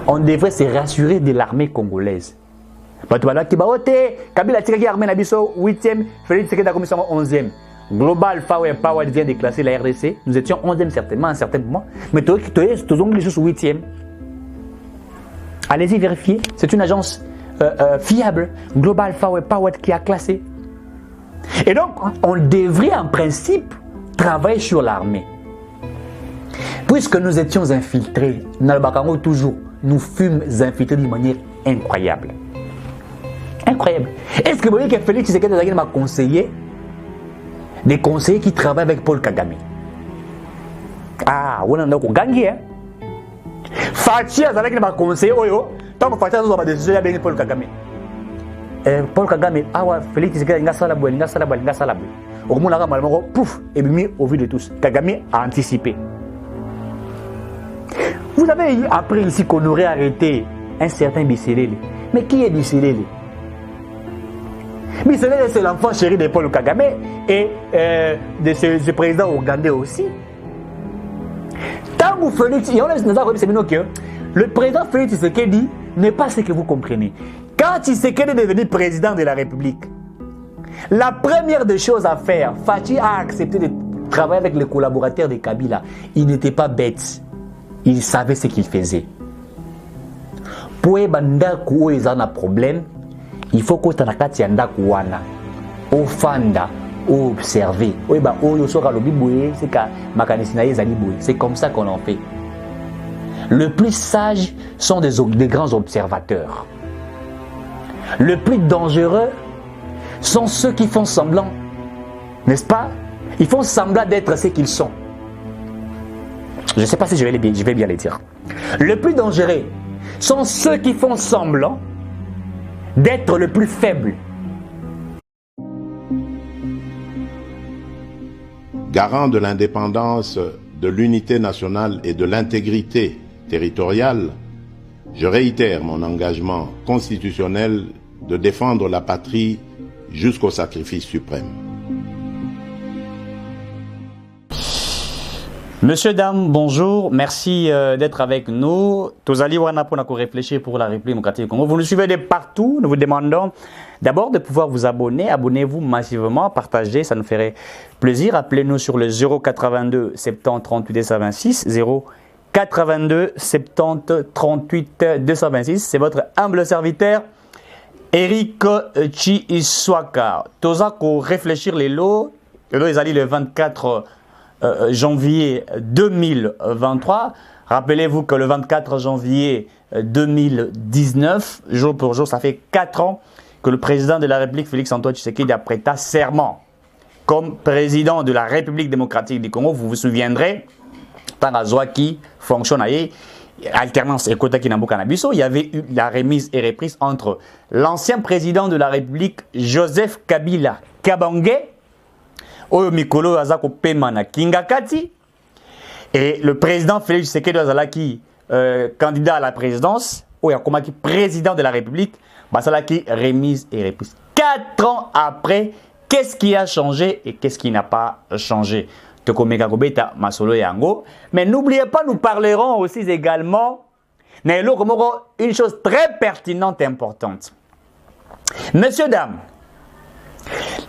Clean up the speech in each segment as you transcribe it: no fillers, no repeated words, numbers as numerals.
On devrait se rassurer de l'armée congolaise. Kabila Tshisekedi armée Nabiso 8e, Félix Tshisekedi a commission 11e. Global Power vient de classer la RDC. Nous étions 11e certainement à un certain moment. Mais tous les choses 8e. Allez-y vérifier. C'est une agence fiable. Global Power qui a classé. Et donc, on devrait en principe travailler sur l'armée. Puisque nous étions infiltrés, toujours, nous fûmes infiltrés d'une manière incroyable. Incroyable. Est-ce que vous voyez que Félix Tshisekedi m'a conseillé des conseillers qui travaillent avec Paul Kagame? Ah, on a gagné. Fachi m'a conseillé, tant que Fachi a décidé avec Paul Kagame. Paul Kagame, Félix Tshisekedi n'a pas salabou. Au moment où pouf, et mis au vu de tous. Kagame a anticipé. Vous avez appris ici qu'on aurait arrêté un certain Bisselele. Mais qui est Bisselele? Bisselele, c'est l'enfant chéri de Paul Kagame et de ce président ougandais aussi. Tant que Félix, le président Félix Tshisekedi n'est pas ce que vous comprenez. Quand Tshisekedi est devenu président de la République, la première des choses à faire, Fachi a accepté de travailler avec les collaborateurs de Kabila. Il n'était pas bête. Il savait ce qu'il faisait. Pour que un problème, il faut que tu ofanda, observer. C'est comme ça qu'on en fait. Le plus sage sont des grands observateurs. Le plus dangereux sont ceux qui font semblant, n'est-ce pas? Ils font semblant d'être ce qu'ils sont. Je ne sais pas si je vais bien les dire. Le plus dangereux sont ceux qui font semblant d'être le plus faible. Garant de l'indépendance, de l'unité nationale et de l'intégrité territoriale, je réitère mon engagement constitutionnel de défendre la patrie jusqu'au sacrifice suprême. Monsieur, dame, bonjour. Merci d'être avec nous. Tozali wana pour réfléchir pour la République démocratique du Congo. Vous nous suivez de partout. Nous vous demandons d'abord de pouvoir vous abonner. Abonnez-vous massivement, partagez, ça nous ferait plaisir. Appelez-nous sur le 082 70 38 226 082 70 38 226. C'est votre humble serviteur Eric Chiiswaka. Toza ko réfléchir les lots. Le lot est le 24 janvier 2023. Rappelez-vous que le 24 janvier 2019, jour pour jour, ça fait 4 ans que le président de la République, Félix-Antoine Tshisekedi, a prêté serment comme président de la République démocratique du Congo. Vous vous souviendrez, tant à Zouaki fonctionne à alternance et Kota Kinambo Kanabiso, il y avait eu la remise et reprise entre l'ancien président de la République, Joseph Kabila Kabange, Oyo Mikolo Azako Pemana Kingakati, et le président Félix Tshisekedi Azalaki, candidat à la présidence, Oyo Komaki président de la République, Basalaki remise et reprise. 4 ans après, qu'est-ce qui a changé et qu'est-ce qui n'a pas changé? Mais n'oubliez pas, nous parlerons aussi également une chose très pertinente et importante. Messieurs, dames,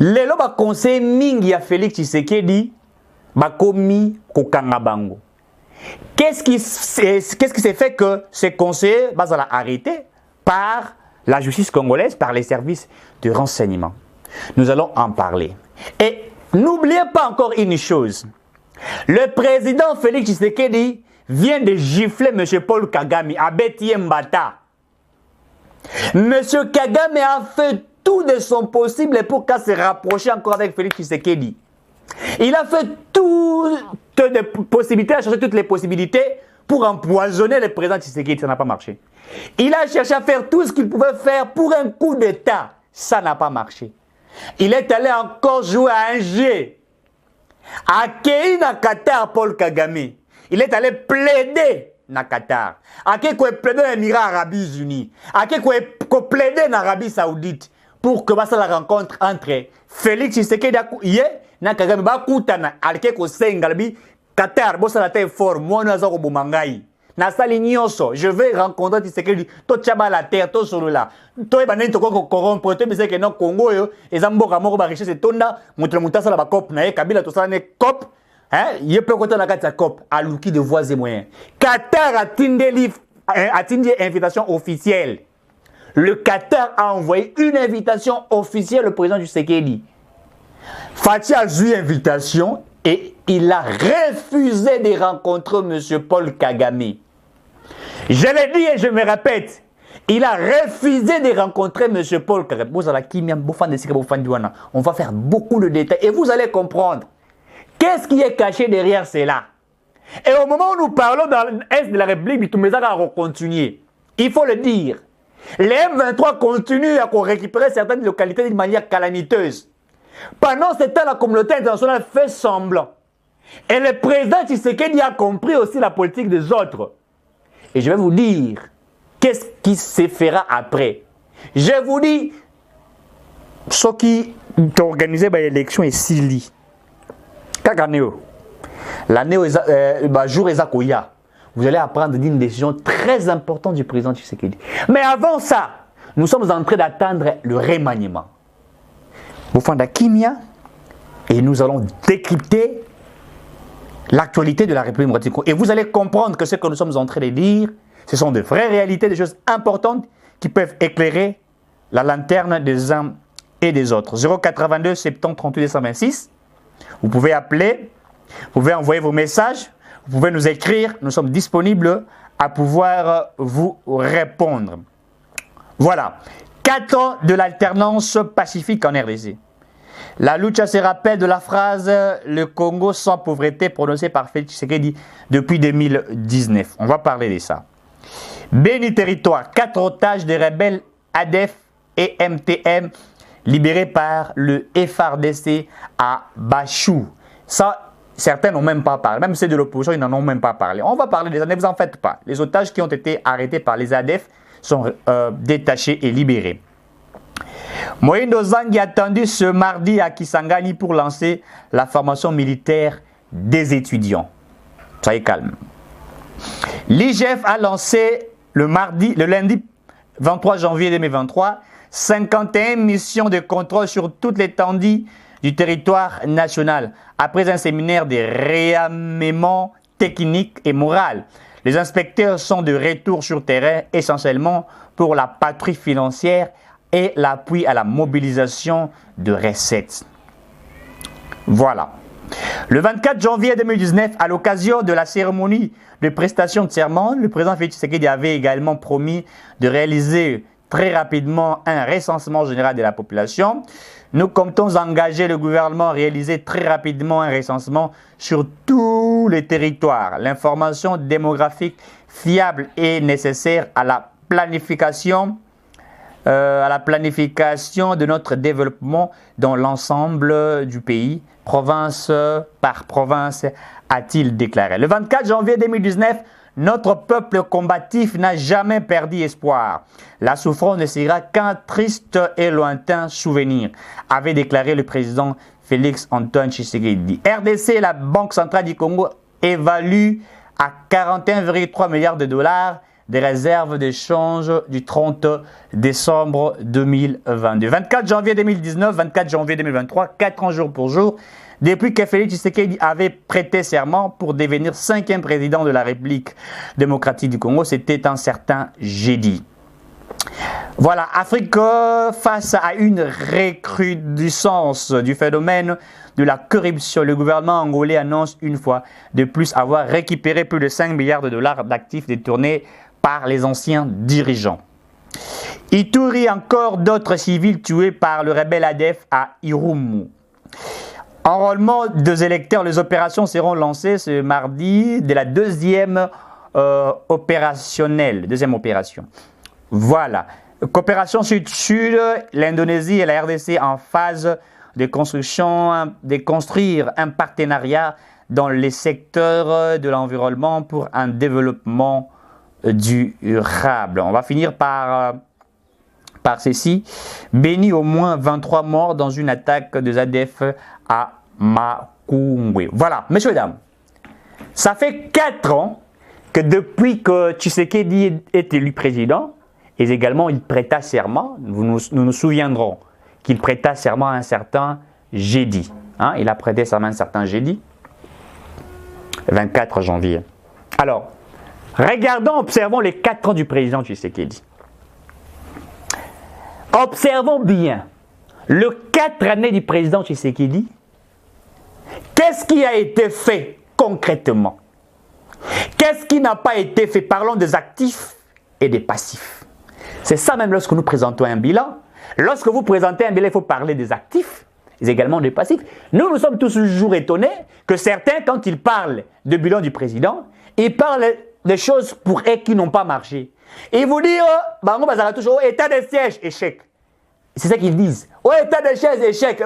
les lois conseil mingi à Félix Tshisekedi bakomi kokanga bango. Qu'est-ce qui s'est fait que ces conseillers sont arrêtés par la justice congolaise, par les services de renseignement? Nous allons en parler. Et n'oubliez pas encore une chose. Le président Félix Tshisekedi vient de gifler M. Paul Kagame à Betty Mbata. M. Kagame a fait tout de son possible pour qu'à se rapprocher encore avec Félix Tshisekedi. Il a fait toutes les possibilités, a cherché toutes les possibilités pour empoisonner le président Tshisekedi. Ça n'a pas marché. Il a cherché à faire tout ce qu'il pouvait faire pour un coup d'État. Ça n'a pas marché. Il est allé encore jouer à un jeu. À Kéina Qatar, Paul Kagame. Il est allé plaider na Qatar. À qui quoi plaider dans les Émirats Arabes Unis. À qui quoi plaider en Arabie Saoudite. Pour que ça la rencontre entre Félix Tshisekedi na Kagame ba kutana alke ko sengalbi Qatar bo ça la fort moi na za ko bumangai Nasali Nyonso, je vais rencontrer Tshisekedi, to tchaba la terre, to solo là. To e banen to ko corrompre, to me que non Congo yo, ezambo ka moko ba richesse tonda, mutra mutasa la ba cop na e Kabila to sala ne cop. Hein, il peut côté na kati cop à l'ouki de voies et moyens. Qatar a tindé invitation officielle. Le Qatar a envoyé une invitation officielle au président du Tshisekedi. Fatih a eu invitation et il a refusé de rencontrer M. Paul Kagame. Je l'ai dit et je me répète, il a refusé de rencontrer M. Paul Kagame. On va faire beaucoup de détails et vous allez comprendre. Qu'est-ce qui est caché derrière cela? Et au moment où nous parlons dans l'Est de la République, Bitumeza va continuer. Il faut le dire. Les M23 continuent à récupérer certaines localités d'une manière calamiteuse. Pendant ce temps, la communauté internationale fait semblant. Et le président Tshisekedi a compris aussi la politique des autres. Et je vais vous dire, qu'est-ce qui se fera après? Je vous dis, ceux qui ont organisé l'élection est Sili. L'année jour Ezakoya, vous allez apprendre d'une décision très importante du président Tshisekedi. Mais avant ça, nous sommes en train d'attendre le remaniement. Bofanda Kimia, et nous allons décrypter l'actualité de la République démocratique. Et vous allez comprendre que ce que nous sommes en train de dire, ce sont de vraies réalités, des choses importantes qui peuvent éclairer la lanterne des uns et des autres. 082 70 38 226. Vous pouvez appeler, vous pouvez envoyer vos messages, vous pouvez nous écrire. Nous sommes disponibles à pouvoir vous répondre. Voilà. 4 ans de l'alternance pacifique en RDC. La lucha se rappelle de la phrase « Le Congo sans pauvreté » prononcée par Félix Tshisekedi depuis 2019. On va parler de ça. Béni Territoire, 4 otages des rebelles ADF et MTM libérés par le FARDC à Bachou. Ça, certains n'ont même pas parlé. Même ceux de l'opposition, ils n'en ont même pas parlé. On va parler des ADF, ne vous en faites pas. Les otages qui ont été arrêtés par les ADF sont détachés et libérés. Moïse Zangi attendu ce mardi à Kisangani pour lancer la formation militaire des étudiants. Soyez calme. L'IGF a lancé le lundi 23 janvier 2023 51 missions de contrôle sur toute l'étendue du territoire national après un séminaire de réarmement technique et moral. Les inspecteurs sont de retour sur terrain essentiellement pour la patrouille financière et l'appui à la mobilisation de recettes. Voilà. Le 24 janvier 2019, à l'occasion de la cérémonie de prestation de serment, le président Félix Tshisekedi avait également promis de réaliser très rapidement un recensement général de la population. Nous comptons engager le gouvernement à réaliser très rapidement un recensement sur tous les territoires. L'information démographique fiable est nécessaire à la planification de notre développement dans l'ensemble du pays, province par province, a-t-il déclaré. Le 24 janvier 2019, notre peuple combatif n'a jamais perdu espoir. La souffrance ne sera qu'un triste et lointain souvenir, avait déclaré le président Félix Antoine Tshisekedi. RDC, la Banque centrale du Congo, évalue à 41,3 milliards de dollars des réserves de change du 30 décembre 2022. 24 janvier 2019, 24 janvier 2023, 4 ans jour pour jour, depuis que Félix Tshisekedi avait prêté serment pour devenir 5e président de la République démocratique du Congo, c'était un certain jeudi. Voilà, Afrique face à une recrudescence du phénomène de la corruption. Le gouvernement angolais annonce une fois de plus avoir récupéré plus de 5 milliards de dollars d'actifs détournés par les anciens dirigeants. Ituri, encore d'autres civils tués par le rebelle ADF à Irumu. Enrôlement des électeurs, les opérations seront lancées ce mardi de la deuxième opération. Voilà. Coopération Sud-Sud, l'Indonésie et la RDC en phase de construire un partenariat dans les secteurs de l'environnement pour un développement durable. On va finir par ceci. Béni, au moins 23 morts dans une attaque des ADF à Makungwe. Voilà, messieurs et dames, ça fait 4 ans que depuis que Tshisekedi est élu président, et également il prêta serment, nous nous souviendrons qu'il prêta serment à un certain jeudi. Hein, il a prêté serment à un certain jeudi, 24 janvier. Alors, regardons, observons les 4 ans du président Tshisekedi. Observons bien, le 4 années du président Tshisekedi, qu'est-ce qui a été fait concrètement? Qu'est-ce qui n'a pas été fait? Parlons des actifs et des passifs. C'est ça même lorsque nous présentons un bilan. Lorsque vous présentez un bilan, il faut parler des actifs et également des passifs. Nous sommes toujours étonnés que certains, quand ils parlent du bilan du président, ils parlent des choses pour eux qui n'ont pas marché. Ils vous disent, toujours, état de siège, échec. C'est ça qu'ils disent. Oh, état de siège, échec.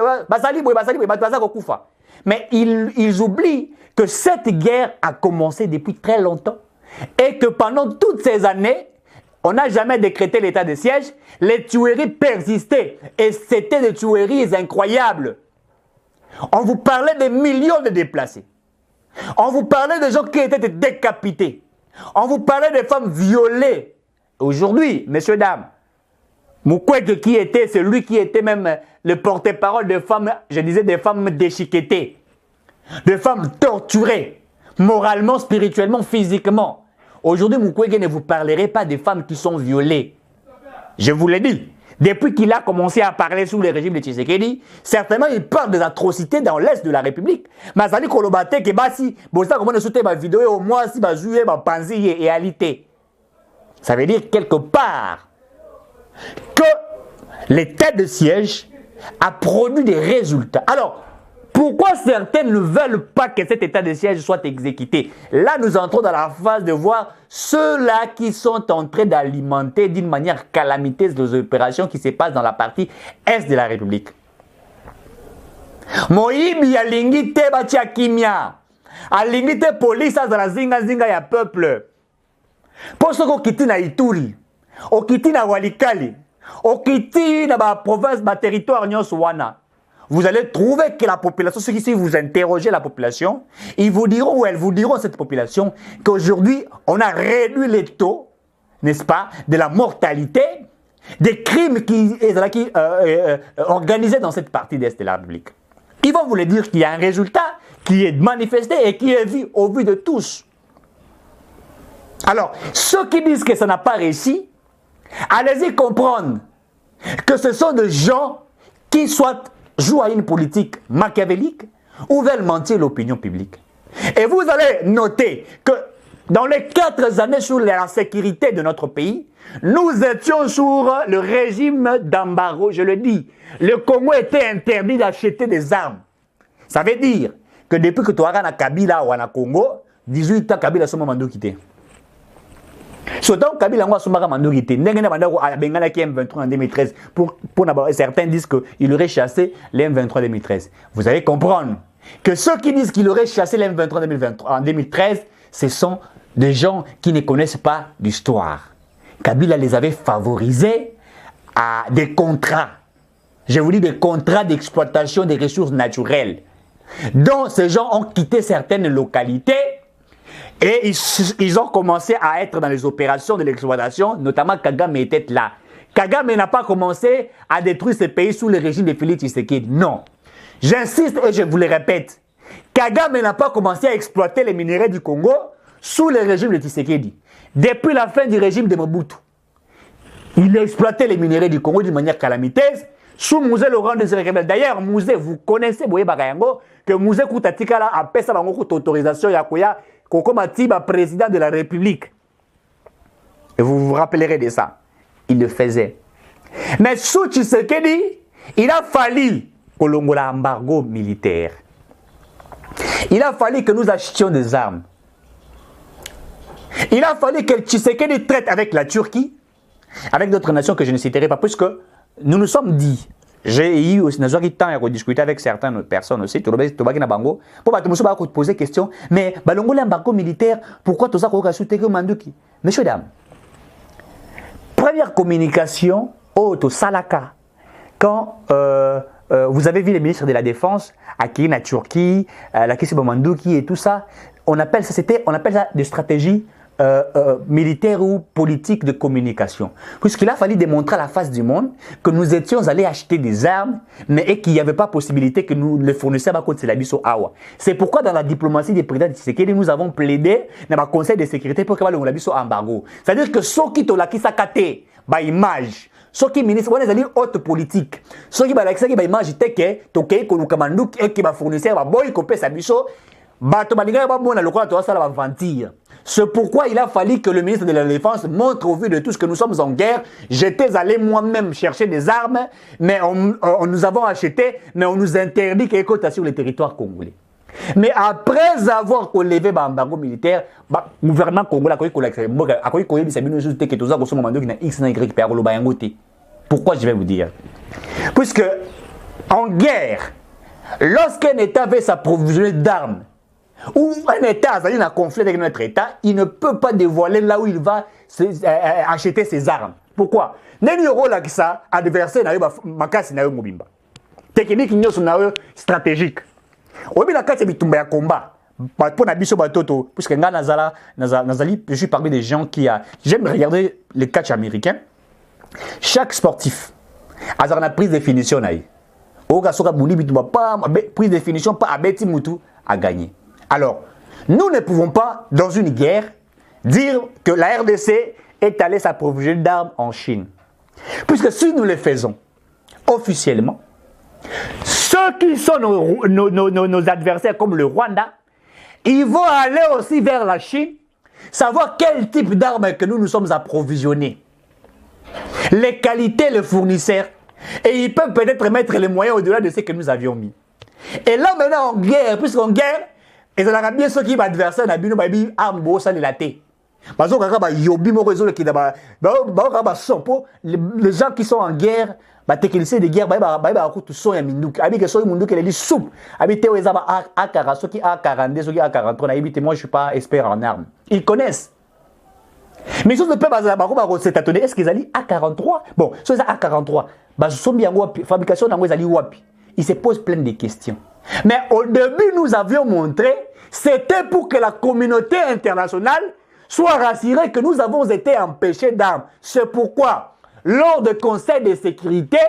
Mais ils oublient que cette guerre a commencé depuis très longtemps et que pendant toutes ces années, on n'a jamais décrété l'état de siège. Les tueries persistaient et c'était des tueries incroyables. On vous parlait de millions de déplacés. On vous parlait de gens qui étaient décapités. On vous parlait de femmes violées. Aujourd'hui, messieurs, dames, Mukwege qui était celui qui était même le porte-parole de femmes, je disais des femmes déchiquetées, de femmes torturées, moralement, spirituellement, physiquement. Aujourd'hui, Mukwege ne vous parlerait pas des femmes qui sont violées. Je vous l'ai dit. Depuis qu'il a commencé à parler sous le régime de Tshisekedi, certainement il parle des atrocités dans l'Est de la République. Mais ça dit kolobate que basi, bon ça comment sauter ma vidéo au moins si ma jouer ma panzi et réalité. Ça veut dire quelque part que l'état de siège a produit des résultats. Alors, pourquoi certains ne veulent pas que cet état de siège soit exécuté? Là, nous entrons dans la phase de voir ceux-là qui sont en train d'alimenter d'une manière calamiteuse les opérations qui se passent dans la partie Est de la République. Moïbi alingi te batia kimia. Alingi te police dans la zinga ya peuple. Pour ce qu'on quitte na Ituri, on quitte na Walikali, on quitte na ba province, ba territoire nyoswana. Vous allez trouver que la population, ceux qui si vous interrogez la population, ils vous diront ou elles vous diront cette population qu'aujourd'hui, on a réduit les taux, n'est-ce pas, de la mortalité, des crimes qui organisés dans cette partie d'Est de la République. Ils vont vous le dire qu'il y a un résultat qui est manifesté et qui est vu au vu de tous. Alors, ceux qui disent que ça n'a pas réussi, allez-y comprendre que ce sont des gens qui jouent à une politique machiavélique ou veulent mentir l'opinion publique. Et vous allez noter que dans les 4 années sur la sécurité de notre pays, nous étions sur le régime d'embargo, je le dis. Le Congo était interdit d'acheter des armes. Ça veut dire que depuis que tu as na Kabila ou na Congo, 18 ans Kabila sont mandou quitté. Surtout Kabila a soumara mandou quitté. N'engene mandou a bengana qui M23 en 2013 pour certains disent qu'il aurait chassé les M23 en 2013. Vous allez comprendre que ceux qui disent qu'il aurait chassé les M23 en 2013, ce sont des gens qui ne connaissent pas l'histoire. Kabila les avait favorisés à des contrats. Je vous dis des contrats d'exploitation des ressources naturelles. Donc ces gens ont quitté certaines localités et ils ont commencé à être dans les opérations de l'exploitation, notamment Kagame était là. Kagame n'a pas commencé à détruire ce pays sous le régime de Félix Tshisekedi. Non. J'insiste et je vous le répète. Kagame n'a pas commencé à exploiter les minerais du Congo sous le régime de Tshisekedi. Depuis la fin du régime de Mobutu, il a exploité les minerais du Congo d'une manière calamiteuse sous Mouzé Laurent de Rebelle. D'ailleurs, Mouzé, vous connaissez Boye Bagayango, que Mouzé Koutatikala a fait sa autorisation Yakoya, Kokomatiba, président de la République. Et vous vous rappellerez de ça. Il le faisait. Mais sous Tshisekedi, il a fallu que l'on ait un embargo militaire. Il a fallu que nous achetions des armes. Il a fallu que Tshisekedi traite avec la Turquie, avec d'autres nations que je ne citerai pas, puisque nous nous sommes dit, j'ai eu aussi temps à discuter avec certaines personnes aussi, pour poser question, mais l'embargo militaire, pourquoi tout ça qu'on souhaité que Manduki? Messieurs, dames, première communication au Salaka, quand vous avez vu les ministres de la Défense acquérir la Turquie, la Kessiba Manduki et tout ça, on appelle ça des stratégies militaire ou politique de communication. Puisqu'il a fallu démontrer à la face du monde que nous étions allés acheter des armes, mais qu'il n'y avait pas possibilité que nous les fournissions à côté de la biso awa. C'est pourquoi dans la diplomatie des présidents de Tshisekedi, nous avons plaidé dans le Conseil de sécurité pour que la biso embargo. C'est-à-dire que ceux qui ont qui s'accaté, bah image. Ceux qui ministres, on est allés haute politique. Ceux qui ont qui image, c'est que toké ko lukamanduk et qui va fournir ba boy ko pesa biso, ba to balinga ba mona lokwa to ça la mentir. C'est pourquoi il a fallu que le ministre de la Défense montre au vu de tout ce que nous sommes en guerre. J'étais allé moi-même chercher des armes, mais nous avons acheté, mais on nous interdit qu'elles cotent sur le territoire congolais. Mais après avoir levé l'embargo militaire, le gouvernement congolais a dit pourquoi je vais vous dire? Puisque en guerre, lorsqu'un État veut s'approvisionner d'armes, ou un État a un conflit avec notre État, il ne peut pas dévoiler là où il va acheter ses armes. Pourquoi? L'adversaire n'a pas technique stratégique. Je suis parmi des gens qui j'aime regarder les catchs américains. Chaque sportif a une prise de définition. Prise de définition, pas Abeti Moutou a gagné. Alors, nous ne pouvons pas, dans une guerre, dire que la RDC est allée s'approvisionner d'armes en Chine. Puisque si nous le faisons officiellement, ceux qui sont nos adversaires comme le Rwanda, ils vont aller aussi vers la Chine, savoir quel type d'armes que nous nous sommes approvisionnés, les qualités, les fournisseurs, et ils peuvent peut-être mettre les moyens au-delà de ce que nous avions mis. Et là maintenant en guerre, puisqu'en guerre, ils ont bien ceux qui sont adversaires, ils ont des armes, les gens qui sont en guerre, les techniciens de guerre, moi je suis pas expert en armes. Ils connaissent. Mais ils ne peuvent pas s'étonner. Est-ce qu'ils allaient A43? Bon, si c'est A43, fabrication ils se posent plein de questions. Mais au début, nous avions montré, c'était pour que la communauté internationale soit rassurée que nous avons été empêchés d'armes. C'est pourquoi, lors du Conseil de sécurité,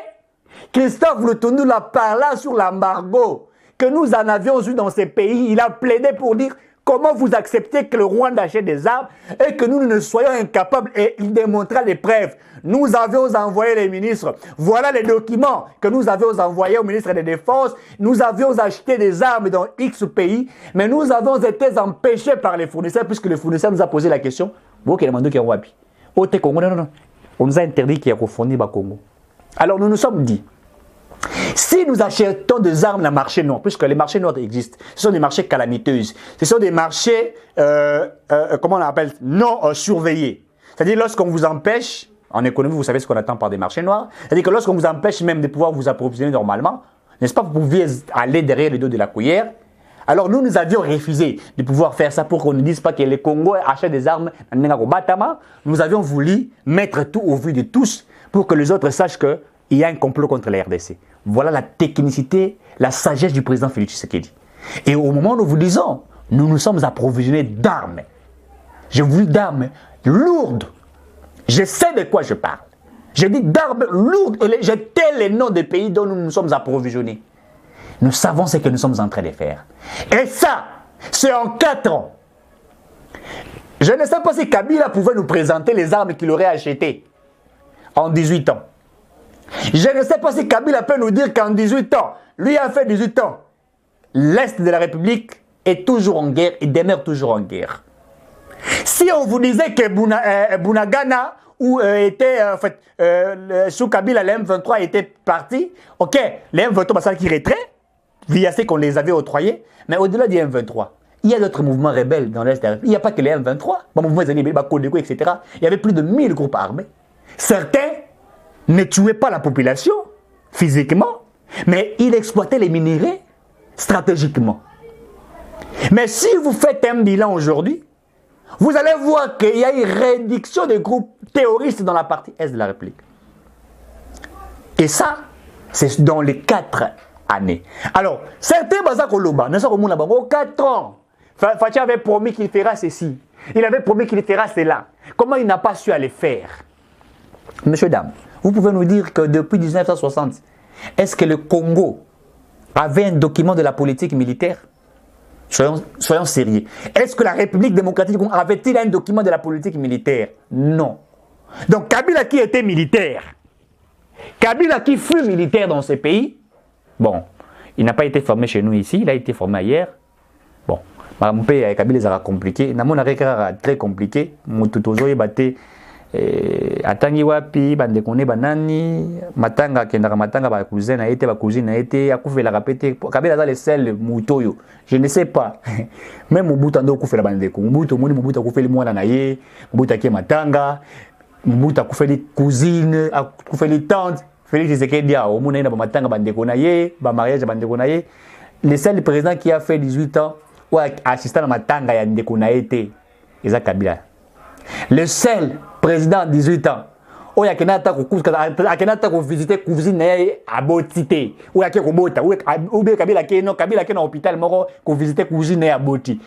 Christophe Lutundu l'a parlé sur l'embargo que nous en avions eu dans ces pays. Il a plaidé pour dire comment vous acceptez que le Rwanda achète des armes et que nous ne soyons incapables, et il démontra les preuves. Nous avions envoyé les ministres. Voilà les documents que nous avions envoyés au ministre de la Défense. Nous avions acheté des armes dans X pays, mais nous avons été empêchés par les fournisseurs, puisque le fournisseur nous a posé la question. On nous a interdit qu'il y ait refondé le Congo. Alors nous nous sommes dit, si nous achetons des armes dans le marché noir, puisque les marchés noirs existent, ce sont des marchés calamiteux, ce sont des marchés, comment on appelle, non surveillés. C'est-à-dire lorsqu'on vous empêche, en économie, vous savez ce qu'on attend par des marchés noirs, c'est-à-dire que lorsqu'on vous empêche même de pouvoir vous approvisionner normalement, n'est-ce pas, vous pouviez aller derrière le dos de la cuillère. Alors nous avions refusé de pouvoir faire ça pour qu'on ne dise pas que les Congolais achètent des armes. Nous avions voulu mettre tout au vu de tous pour que les autres sachent qu'il y a un complot contre la RDC. Voilà la technicité, la sagesse du président Félix Tshisekedi. Et au moment où nous vous disons, nous nous sommes approvisionnés d'armes. Je vous dis d'armes lourdes. Je sais de quoi je parle. Je dis d'armes lourdes et je tais les noms des pays dont nous nous sommes approvisionnés. Nous savons ce que nous sommes en train de faire. Et ça, c'est en 4 ans. Je ne sais pas si Kabila pouvait nous présenter les armes qu'il aurait achetées en 18 ans. Je ne sais pas si Kabila peut nous dire qu'en 18 ans, lui a fait 18 ans, l'Est de la République est toujours en guerre et demeure toujours en guerre. Si on vous disait que Bunagana sous Kabila, les M23 étaient partis, ok, les M23 ça qui retrait, via ce qu'on les avait octroyés, mais au-delà des M23, il y a d'autres mouvements rebelles dans l'Est de la République. Il n'y a pas que les M23, les mouvements Kodeko, etc. Il y avait plus de 1000 groupes armés. Certains ne tuaient pas la population physiquement, mais ils exploitaient les minéraux stratégiquement. Mais si vous faites un bilan aujourd'hui, vous allez voir qu'il y a une réduction des groupes terroristes dans la partie Est de la République. Et ça, c'est dans les 4 années. Alors, certains Bazakoloba, ne sont pas 4 ans. Fachi avait promis qu'il fera ceci. Il avait promis qu'il fera cela. Comment il n'a pas su aller faire? Monsieur, dame, vous pouvez nous dire que depuis 1960, est-ce que le Congo avait un document de la politique militaire? Soyons sérieux. Est-ce que la République démocratique du Congo avait-il un document de la politique militaire? Non. Donc Kabila qui était militaire, Kabila qui fut militaire dans ce pays, bon, il n'a pas été formé chez nous ici, il a été formé ailleurs. Bon, mon pays avec Kabila, ça a compliqué. Namon a très compliqué. Moutoutozo est battu. Atangi wapi bande kone banani matanga kendaka matanga ba cousine a été akufela kapete Kabila dans les sel mutoyo je ne sais pas même Mobutu ando kufela bande ko Mobutu akufeli mwana na ye Mobutu akie matanga Mobutu akufeli cousine akufeli tante Félix Tshisekedi a omuna na ba matanga bande ko na ye ba mariage bande ko na ye le seul président qui a fait 18 ans ou assistant à matanga ya ndeko na été Eza Kabila. Le seul président de 18 ans, où il y a visiter cousine à Botité, où il y a Kobota, où Kabila qui est dans l'hôpital, où visiter cousine à Boti.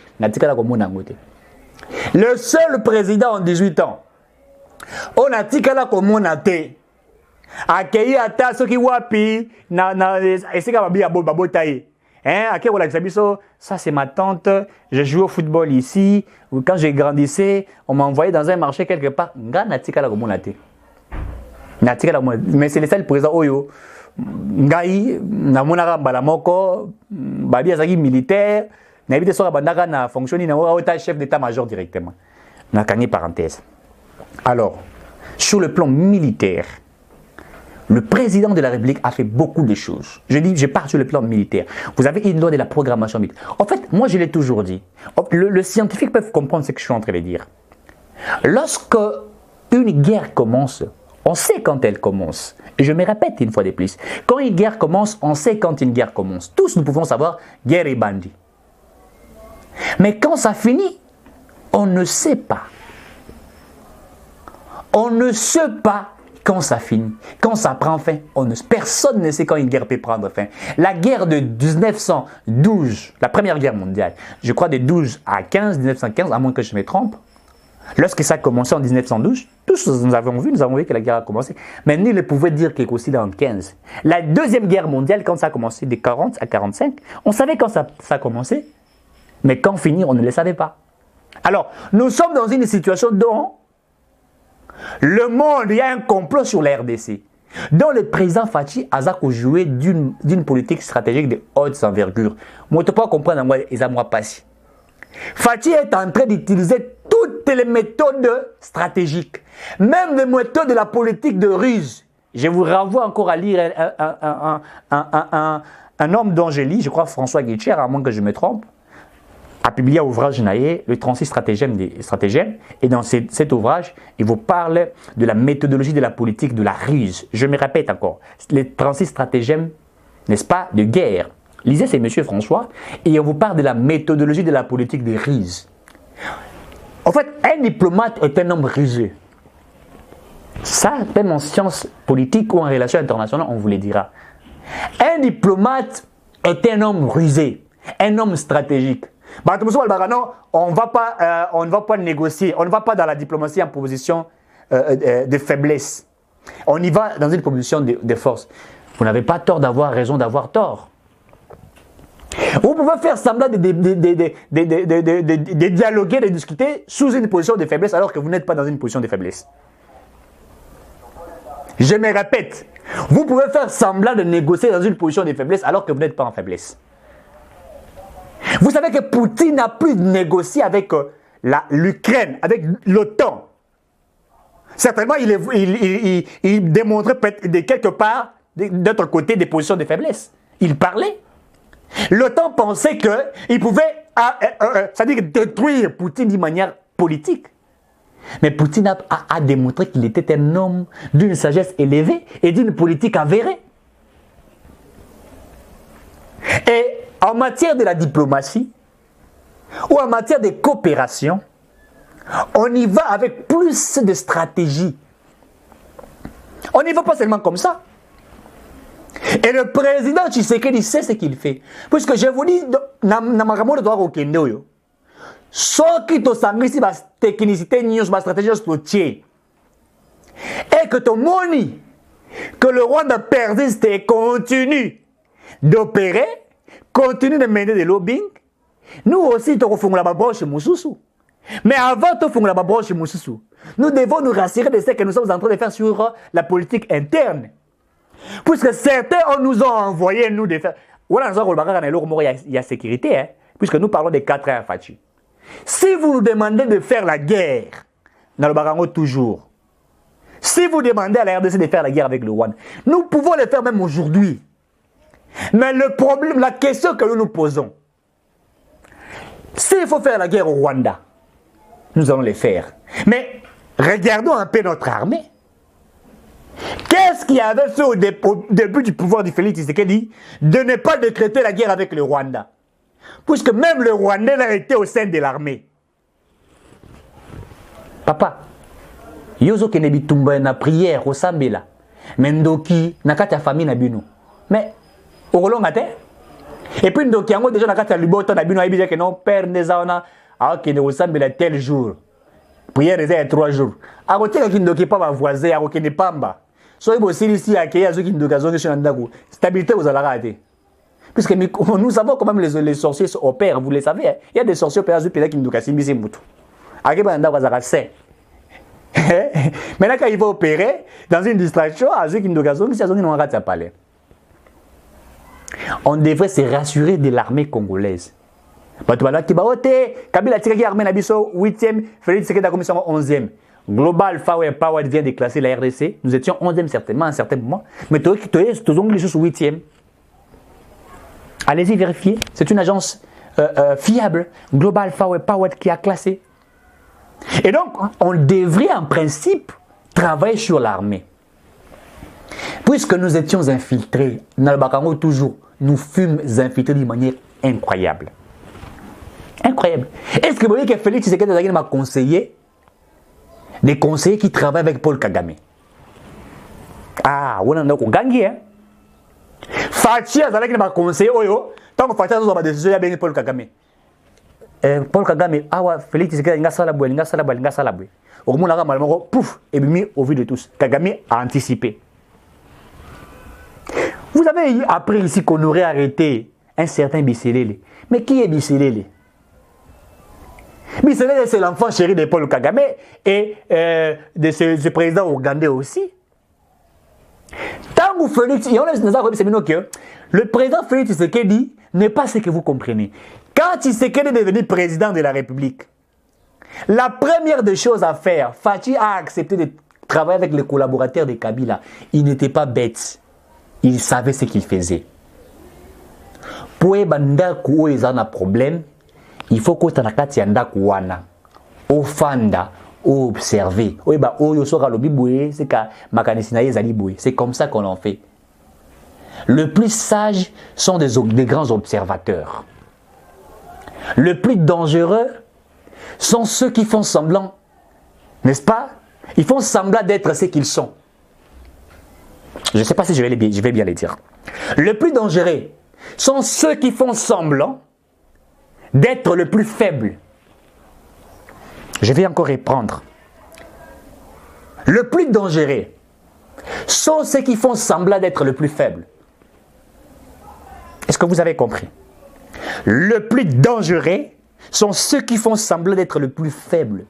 Le seul président en 18 ans, on a dit qu'il a communauté. Accueilli à ta ce qui wapi, et c'est comme à Botaï. Hein, ça c'est ma tante, j'ai joué au football ici, quand j'ai grandissé, on m'a envoyé dans un marché quelque part. Mais c'est le seul président Oyo. Ngai, namonaka balamoko, babi azaki militaire, n'habite sur la bandaka na fonctionné na chef d'état-major directement. Nakani parenthèse. Alors, sur le plan militaire, le président de la République a fait beaucoup de choses. Je pars sur le plan militaire. Vous avez une loi de la programmation militaire. En fait, moi je l'ai toujours dit. Le scientifique peut comprendre ce que je suis en train de dire. Lorsque une guerre commence, on sait quand elle commence. Et je me répète une fois de plus. Quand une guerre commence, on sait quand une guerre commence. Tous nous pouvons savoir guerre et bandit. Mais quand ça finit, on ne sait pas. On ne sait pas. Quand ça finit, quand ça prend fin, personne ne sait quand une guerre peut prendre fin. La guerre de 1912, la première guerre mondiale, je crois de 12 à 15, 1915, à moins que je me trompe, lorsque ça a commencé en 1912, tous nous avons vu que la guerre a commencé, mais nul ne pouvait dire qu'elle aussi en 15. La deuxième guerre mondiale, quand ça a commencé de 40 à 45, on savait quand ça a commencé, mais quand finir, on ne le savait pas. Alors, nous sommes dans une situation dont le monde, il y a un complot sur la RDC, dont le président Fachi a joué d'une politique stratégique de haute envergure. Moi, je ne peux pas comprendre moi passé. Fachi est en train d'utiliser toutes les méthodes stratégiques, même les méthodes de la politique de ruse. Je vous renvoie encore à lire un homme dont je lis, je crois François Guitcher, à moins que je me trompe, a publié un ouvrage naïe, le 36 stratagèmes, et dans cet ouvrage, il vous parle de la méthodologie de la politique de la ruse. Je me répète encore, les 36 stratagèmes, n'est-ce pas, de guerre. Lisez, c'est M. François, et on vous parle de la méthodologie de la politique de ruse. En fait, un diplomate est un homme rusé. Ça, même en sciences politiques ou en relations internationales, on vous le dira. Un diplomate est un homme rusé, un homme stratégique. On ne va pas négocier, on ne va pas dans la diplomatie en position de faiblesse. On y va dans une position de force. Vous n'avez pas tort d'avoir raison d'avoir tort. Vous pouvez faire semblant de dialoguer, de discuter sous une position de faiblesse alors que vous n'êtes pas dans une position de faiblesse. Je me répète, vous pouvez faire semblant de négocier dans une position de faiblesse alors que vous n'êtes pas en faiblesse. Vous savez que Poutine n'a plus négocié avec l'Ukraine, avec l'OTAN. Certainement, il démontrait de quelque part, d'autre côté, des positions de faiblesse. Il parlait. L'OTAN pensait qu'il pouvait c'est-à-dire détruire Poutine d'une manière politique. Mais Poutine a démontré qu'il était un homme d'une sagesse élevée et d'une politique avérée. Et en matière de la diplomatie ou en matière de coopération, on y va avec plus de stratégie. On n'y va pas seulement comme ça. Et le président Tshisekedi sait ce qu'il fait. Puisque je vous dis, ce qui te sangri ma technicité, ma stratégie, et que ton moni, que le Rwanda persiste et continue d'opérer, continue de mener des lobbying, nous aussi, nous faisons la branche Moussoussou. Mais avant de faire la branche Moussoussou, nous devons nous rassurer de ce que nous sommes en train de faire sur la politique interne. Puisque certains nous ont envoyé, nous, de faire. Il y a sécurité, hein, puisque nous parlons des 4 ans Fachi. Si vous nous demandez de faire la guerre, dans le Barango toujours, si vous demandez à la RDC de faire la guerre avec le Rwanda, nous pouvons le faire même aujourd'hui. Mais le problème, la question que nous nous posons, s'il faut faire la guerre au Rwanda, nous allons le faire. Mais regardons un peu notre armée. Qu'est-ce qu'il y avait fait au début du pouvoir du Félix Tshisekedi de ne pas décréter la guerre avec le Rwanda? Puisque même le Rwandais a été au sein de l'armée. Papa, yozo kenebi tumba na prière au Sambela. Mendoki nakata famille na bino. Mais au rolong ate. Et puis ndoki yango déjà nakata libota na bino a dit que non père nezaona a kene au Sambela tel jour. Prière est 3 jours. A côté ki ndoki pas va voisin a kene pamba. Soyez aussi ici à Kéa qui ndoka zonge chez Nandaku. Stabilité aux alarate. Puisque nous savons comment les sorciers opèrent, vous le savez. Hein? Il y a des sorciers opérés qui nous cassent des moutou. Maintenant, quand il va opérer, dans une distraction, on devrait se rassurer de l'armée congolaise. Kabila Tiraki armée Nabiso 8e, Félix Tshisekedi a commission 11e. Global Power vient de classer la RDC. Nous étions 11e certainement à un certain moment. Mais tous les choses 8e. Allez-y vérifier. C'est une agence fiable. Global Power qui a classé. Et donc, on devrait en principe travailler sur l'armée. Puisque nous étions infiltrés, Nalbakango toujours, nous fûmes infiltrés d'une manière incroyable. Incroyable. Est-ce que vous voyez que Félix Tshisekedi m'a conseillé des conseillers qui travaillent avec Paul Kagame? Ah, on a gagné, hein? Fachi azalaki na conseiller oyo tant que Fachi azo ba décision ya bengi Paul Kagame. Paul Kagame awa Félix Tshisekedi nga sala boy. Okomona ka malamo pouf et bimi au vu de tous. Kagame a anticipé. Vous avez appris ici qu'on aurait arrêté un certain Biselele. Mais qui est Biselele? Biselele c'est l'enfant chéri de Paul Kagame et de ce président ougandais aussi. Tant que Félix, le président Félix Tshisekedi n'est pas ce que vous comprenez. Quand Tshisekedi est devenu président de la République, la première des choses à faire, Fachi a accepté de travailler avec les collaborateurs de Kabila. Il n'était pas bête. Il savait ce qu'il faisait. Pour que ils ont un problème, il faut que tu aies Ofanda. Observer. C'est comme ça qu'on en fait. Le plus sage sont des grands observateurs. Le plus dangereux sont ceux qui font semblant, n'est-ce pas? Ils font semblant d'être ce qu'ils sont. Je ne sais pas si je vais bien les dire. Le plus dangereux sont ceux qui font semblant d'être le plus faible. Je vais encore reprendre. Le plus dangereux sont ceux qui font semblant d'être le plus faible. Est-ce que vous avez compris? Le plus dangereux sont ceux qui font semblant d'être le plus faible.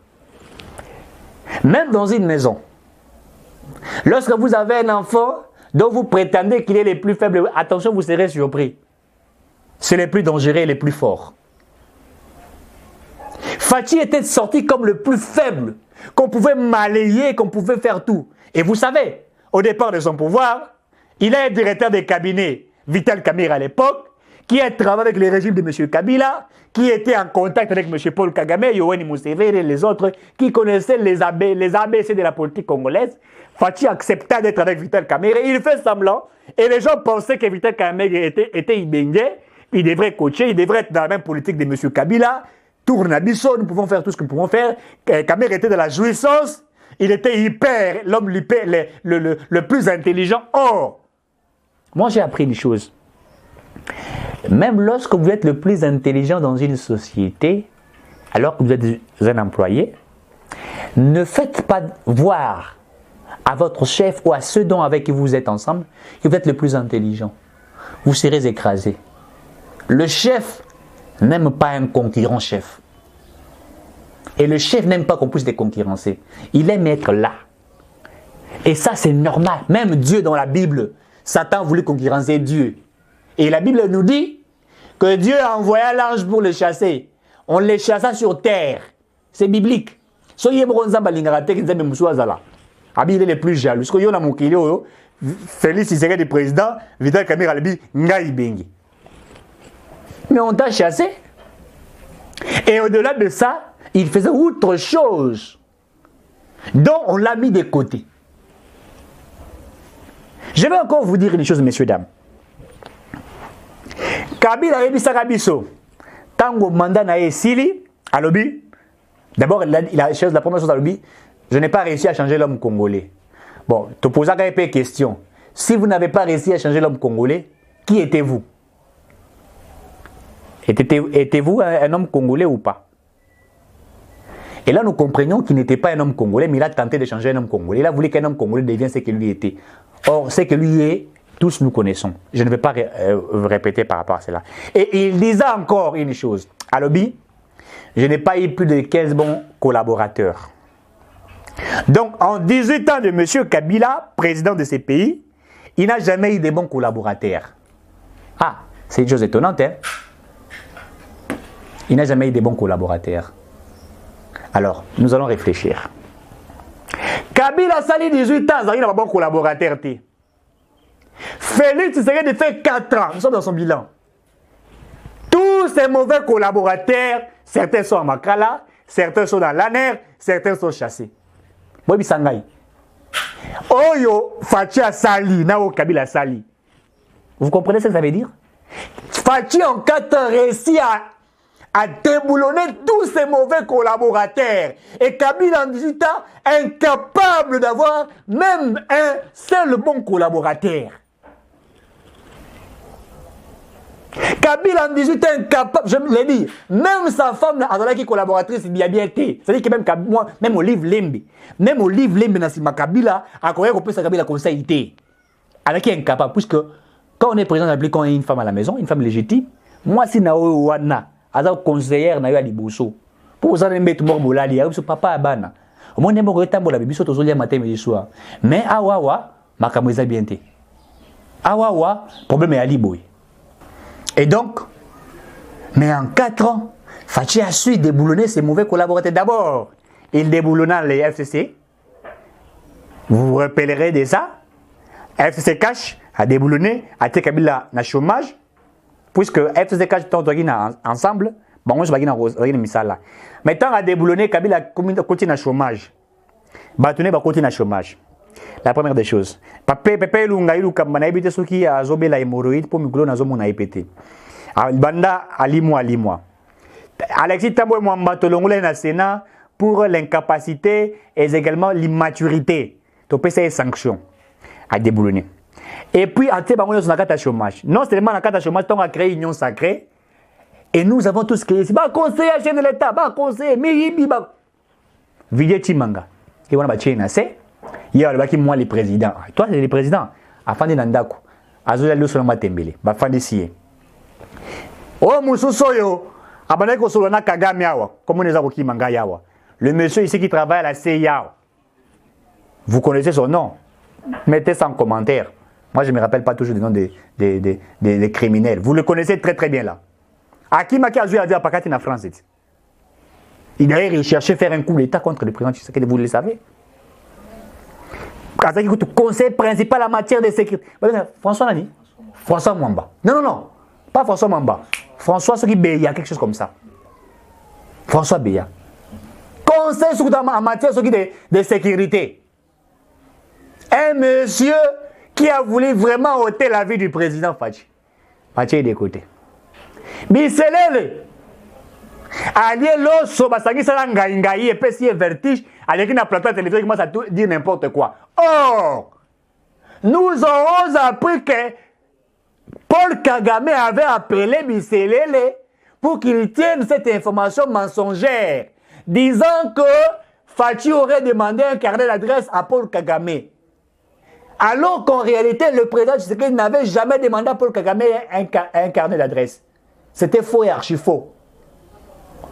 Même dans une maison. Lorsque vous avez un enfant dont vous prétendez qu'il est le plus faible, attention, vous serez surpris. C'est le plus dangereux et le plus fort. Fachi était sorti comme le plus faible, qu'on pouvait malayer, qu'on pouvait faire tout. Et vous savez, au départ de son pouvoir, il est directeur des cabinets Vital Kamerhe à l'époque, qui a travaillé avec le régime de M. Kabila, qui était en contact avec M. Paul Kagame, Yoweri Museveni et les autres, qui connaissaient les ABC de la politique congolaise. Fachi accepta d'être avec Vital Kamerhe, il fait semblant, et les gens pensaient que Vital Kamerhe était Ibenge, il devrait coacher, il devrait être dans la même politique de M. Kabila. Tourne à Bissot, nous pouvons faire tout ce que nous pouvons faire. Kamerhe était de la jouissance, il était hyper, l'homme le plus intelligent. Or, moi j'ai appris une chose. Même lorsque vous êtes le plus intelligent dans une société, alors que vous êtes un employé, ne faites pas voir à votre chef ou à ceux dont avec qui vous êtes ensemble que vous êtes le plus intelligent. Vous serez écrasé. Le chef n'aime pas un concurrent chef. Et le chef n'aime pas qu'on puisse les concurrencer. Il aime être là. Et ça, c'est normal. Même Dieu dans la Bible, Satan voulait concurrencer Dieu. Et la Bible nous dit que Dieu a envoyé l'ange pour le chasser. On les chassa sur terre. C'est biblique. Soyez bronzamba lingarate qui nzambe muswazala. Abi il est le plus jaloux. Parce que yo na mokili oyo Félix Tshisekedi président, Vital Kamerhe alobi ngai bengi. Mais on t'a chassé. Et au-delà de ça, il faisait autre chose. Donc on l'a mis de côté. Je vais encore vous dire une chose, messieurs, dames. Kabila ebisaka biso. Tango mandat na esili, alobi. D'abord, la première chose alobi, je n'ai pas réussi à changer l'homme congolais. Bon, te posez quand même une question. Si vous n'avez pas réussi à changer l'homme congolais, qui étiez-vous? Étiez-vous un homme congolais ou pas? Et là, nous comprenions qu'il n'était pas un homme congolais, mais il a tenté de changer un homme congolais. Il a voulu qu'un homme congolais devienne ce que lui était. Or, ce que lui est, tous nous connaissons. Je ne vais pas répéter par rapport à cela. Et il disait encore une chose. À Lobi, je n'ai pas eu plus de 15 bons collaborateurs. Donc, en 18 ans de M. Kabila, président de ces pays, il n'a jamais eu de bons collaborateurs. Ah, c'est une chose étonnante, hein? Il n'a jamais eu de bons collaborateurs. Alors, nous allons réfléchir. Kabila sali 18 ans, il n'a pas de bon collaborateur. Félix Tshisekedi fait 4 ans, nous sommes dans son bilan. Tous ces mauvais collaborateurs, certains sont à Makala, certains sont dans l'ANER, certains sont chassés. Bobi Sangai. Oyo Fachi Sali, Nao Kabila Sali. Vous comprenez ce que ça veut dire? Fachi en 4 ans réussit à déboulonner tous ces mauvais collaborateurs. Et Kabila en 18 ans, incapable d'avoir même un seul bon collaborateur. Kabila en 18 ans, incapable, je l'ai dit, même sa femme, qui collaboratrice, il y a bien été. C'est-à-dire que même moi, même Olive Lembe, Nassima Kabila, a qu'on peut sa Kabila conseillité. Alors qui est incapable, puisque quand on est président de la République, quand on est une femme à la maison, une femme légitime, moi si Nao Wana, Aza conseillère na yo aliboso pour ça nembe tout morbolali ya papa abana au moins nembo ko tambola biso to zolia matin midi soir mais awawa makambo eza bien te awawa problème ya liboy. Et donc mais en 4 ans Fachi a su déboulonner ses mauvais collaborateurs. D'abord il déboulonna les FCC, vous vous rappellerez de ça. FCC Cash a déboulonné a été Kabila na chômage. Puisque FCC Cash ensemble, bon, je vais dire misala. Maintenant, à déboulonner, Kabila continue à chômage. Batoune va continuer à chômage. La première des choses. Papa lunga ilu kambana ibite soki a zobe la hémorroïde pour miglo na zomo na ipete. Banda alimwa. Alexis Tambo Mwamba tolongole na Sénat pour l'incapacité et également l'immaturité. Topé ces sanctions à déboulonner. Et puis, à chômage. Non seulement dans le chômage, on a créé une union sacrée. Et nous avons tous créé. C'est conseiller à chef de l'État, conseiller, Mihibi, Vijay Chimanga. Et on a battu une assez. Il y a moi le président. Toi, c'est le président. Afandi Nandako. Azoula Lusolama Tembele. Bafandi Siye. Oh, Moussoussoyo. Abaneko Solona Kagame Yawa. Comme on est à Kimanga Yawa. Le monsieur ici qui travaille à la CIA. Vous connaissez son nom? Mettez ça en commentaire. Moi, je ne me rappelle pas toujours des noms des criminels. Vous le connaissez très très bien là. Akimaki a joué à dire Pakati en France. Il a cherché à faire un coup d'État contre le président Tshisekedi, vous le savez. Kazaki est le conseil principal en matière de sécurité. François Nani? François Mwamba. Non. Pas François Mwamba. François Soki Beya, quelque chose comme ça. François Beya. Conseil en matière de sécurité. Un monsieur qui a voulu vraiment ôter la vie du président Fachi. Fachi est de côté. Biselele. Allié l'osso, basangi sala ngai et puis si vertige, allez qui n'a plateau télévision qui commence à dire n'importe quoi. Or, nous avons appris que Paul Kagame avait appelé Biselele pour qu'il tienne cette information mensongère, disant que Fachi aurait demandé un carnet d'adresse à Paul Kagame. Alors qu'en réalité, le président Tshisekedi n'avait jamais demandé à Paul Kagame un carnet d'adresse. C'était faux et archi-faux.